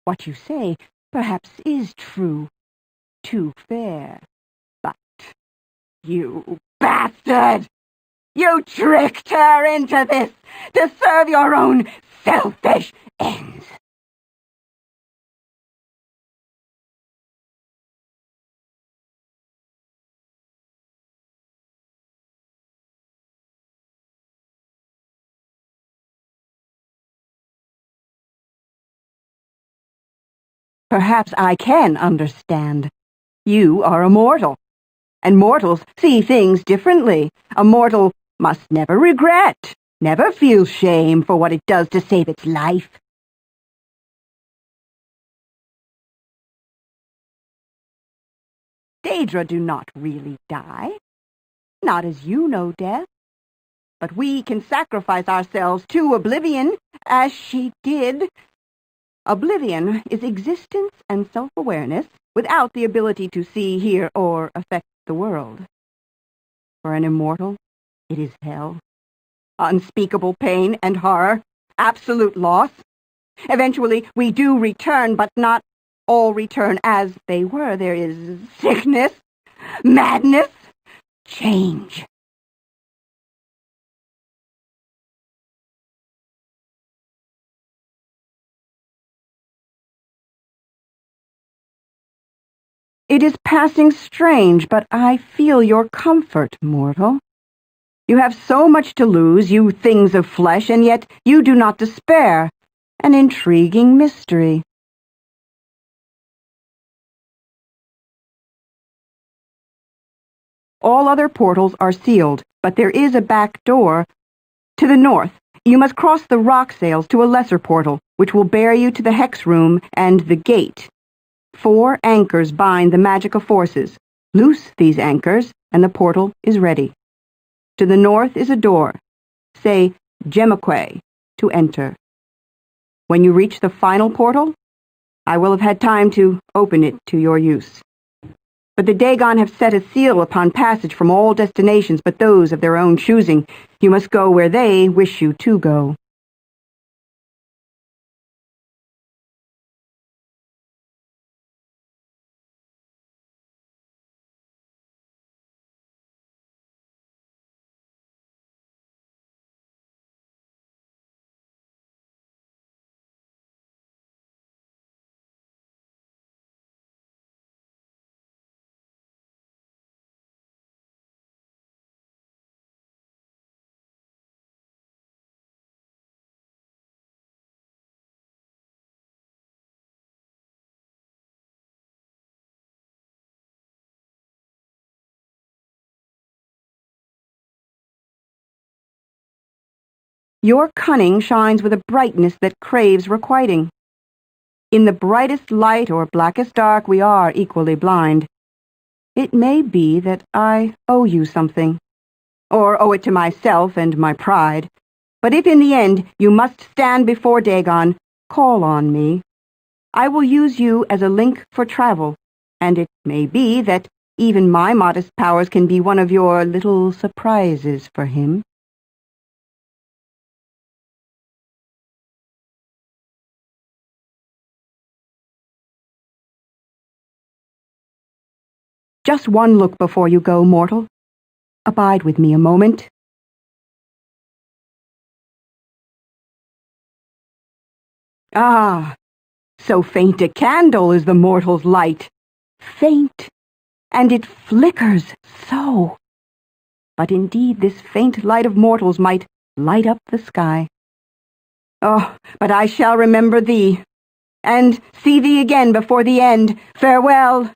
What you say perhaps is true, too fair, but you bastard! You tricked her into this to serve your own selfish ends. Perhaps I can understand. You are a mortal, and mortals see things differently. A mortal must never regret, never feel shame for what it does to save its life. Daedra do not really die, not as you know death. but we can sacrifice ourselves to oblivion, as she did. Oblivion is existence and self-awareness without the ability to see, hear, or affect the world. For an immortal, it is hell. Unspeakable pain and horror, absolute loss. Eventually, we do return, but not all return as they were. There is sickness, madness, change. It is passing strange, but I feel your comfort, mortal. You have so much to lose, you things of flesh, and yet you do not despair. An intriguing mystery. All other portals are sealed, but there is a back door. To the north, you must cross the rock sails to a lesser portal, which will bear you to the hex room and the gate. 4 anchors bind the magical forces. Loose these anchors, and the portal is ready. To the north is a door. Say Gemaque to enter. When you reach the final portal, I will have had time to open it to your use. But the Dagon have set a seal upon passage from all destinations but those of their own choosing. You must go where they wish you to go. Your cunning shines with a brightness that craves requiting. In the brightest light or blackest dark we are equally blind. It may be that I owe you something, or owe it to myself and my pride. But if in the end you must stand before Dagon, call on me. I will use you as a link for travel, and it may be that even my modest powers can be one of your little surprises for him. Just one look before you go, mortal. Abide with me a moment. Ah, so faint a candle is the mortal's light. Faint, and it flickers so. But indeed this faint light of mortals might light up the sky. Oh, but I shall remember thee, and see thee again before the end. Farewell.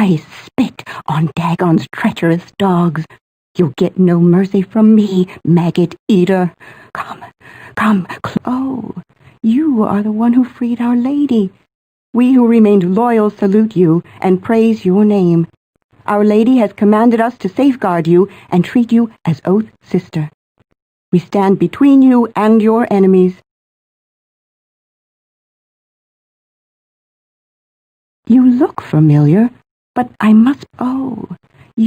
I spit on Dagon's treacherous dogs. You'll get no mercy from me, maggot eater. Come, oh, you are the one who freed Our Lady. We who remained loyal salute you and praise your name. Our Lady has commanded us to safeguard you and treat you as oath sister. We stand between you and your enemies. You look familiar, but I must... Oh, you...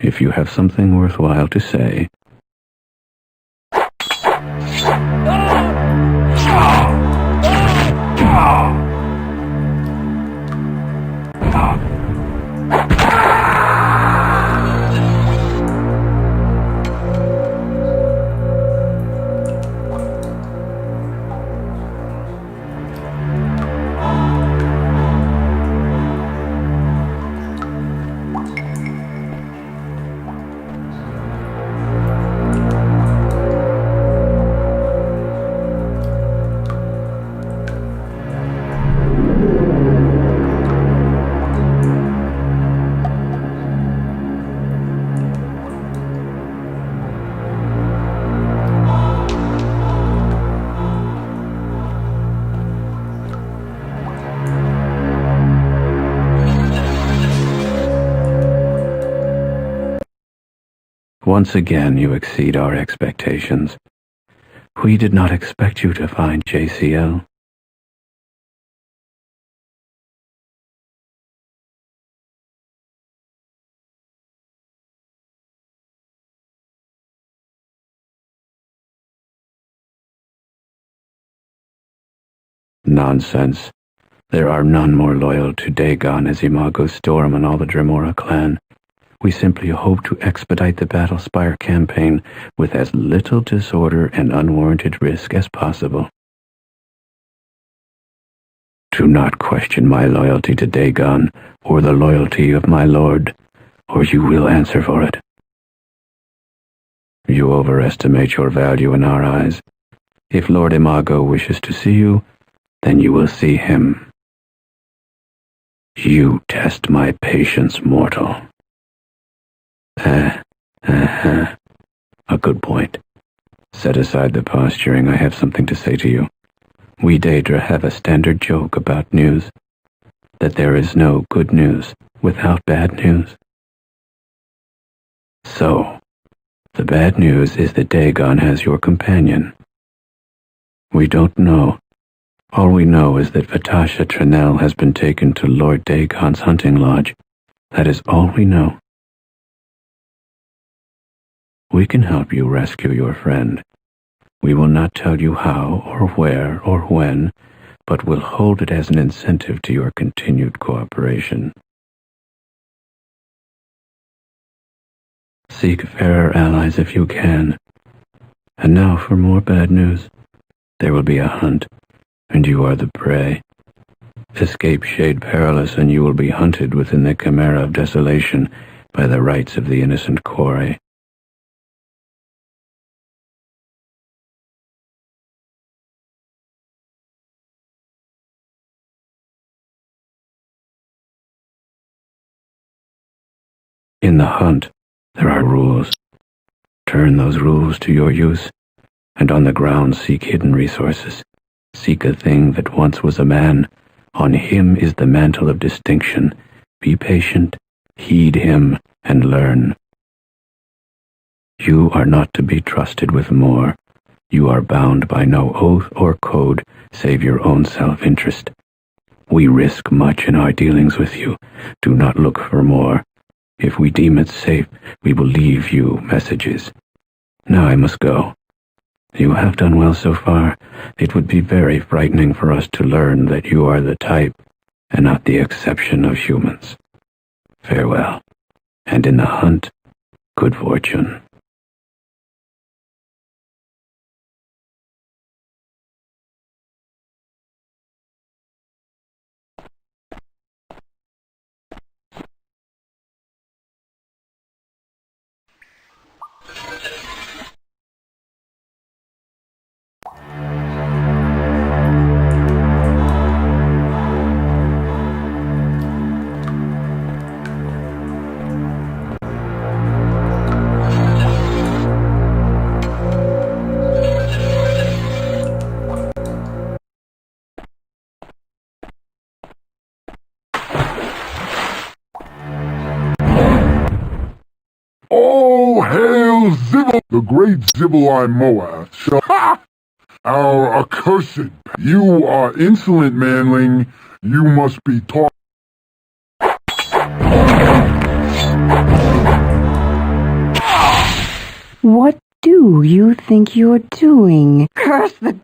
If you have something worthwhile to say, once again you exceed our expectations. We did not expect you to find JCL. Nonsense. There are none more loyal to Dagon as Imago's storm and all the Dremora clan. We simply hope to expedite the Battlespire campaign with as little disorder and unwarranted risk as possible. Do not question my loyalty to Dagon or the loyalty of my lord, or you will answer for it. You overestimate your value in our eyes. If Lord Imago wishes to see you, then you will see him. You test my patience, mortal. A good point. Set aside the posturing. I have something to say to you. We Daedra have a standard joke about news, that there is no good news without bad news. So, the bad news is that Dagon has your companion. We don't know. All we know is that Vatashi Tranel has been taken to Lord Dagon's hunting lodge. That is all we know. We can help you rescue your friend. We will not tell you how or where or when, but will hold it as an incentive to your continued cooperation. Seek fairer allies if you can. And now for more bad news. There will be a hunt, and you are the prey. Escape Shade Perilous, and you will be hunted within the Chimera of Desolation by the rites of the innocent quarry. In the hunt, there are rules. Turn those rules to your use, and on the ground seek hidden resources. Seek a thing that once was a man. On him is the mantle of distinction. Be patient, heed him, and learn. You are not to be trusted with more. You are bound by no oath or code save your own self-interest. We risk much in our dealings with you. Do not look for more. If we deem it safe, we will leave you messages. Now I must go. You have done well so far. It would be very frightening for us to learn that you are the type and not the exception of humans. Farewell, and in the hunt, Good fortune. All hail Zibble, the great Zibelai Moath shall our accursed. You are insolent manling, you must be taught. What do you think you're doing? Curse the...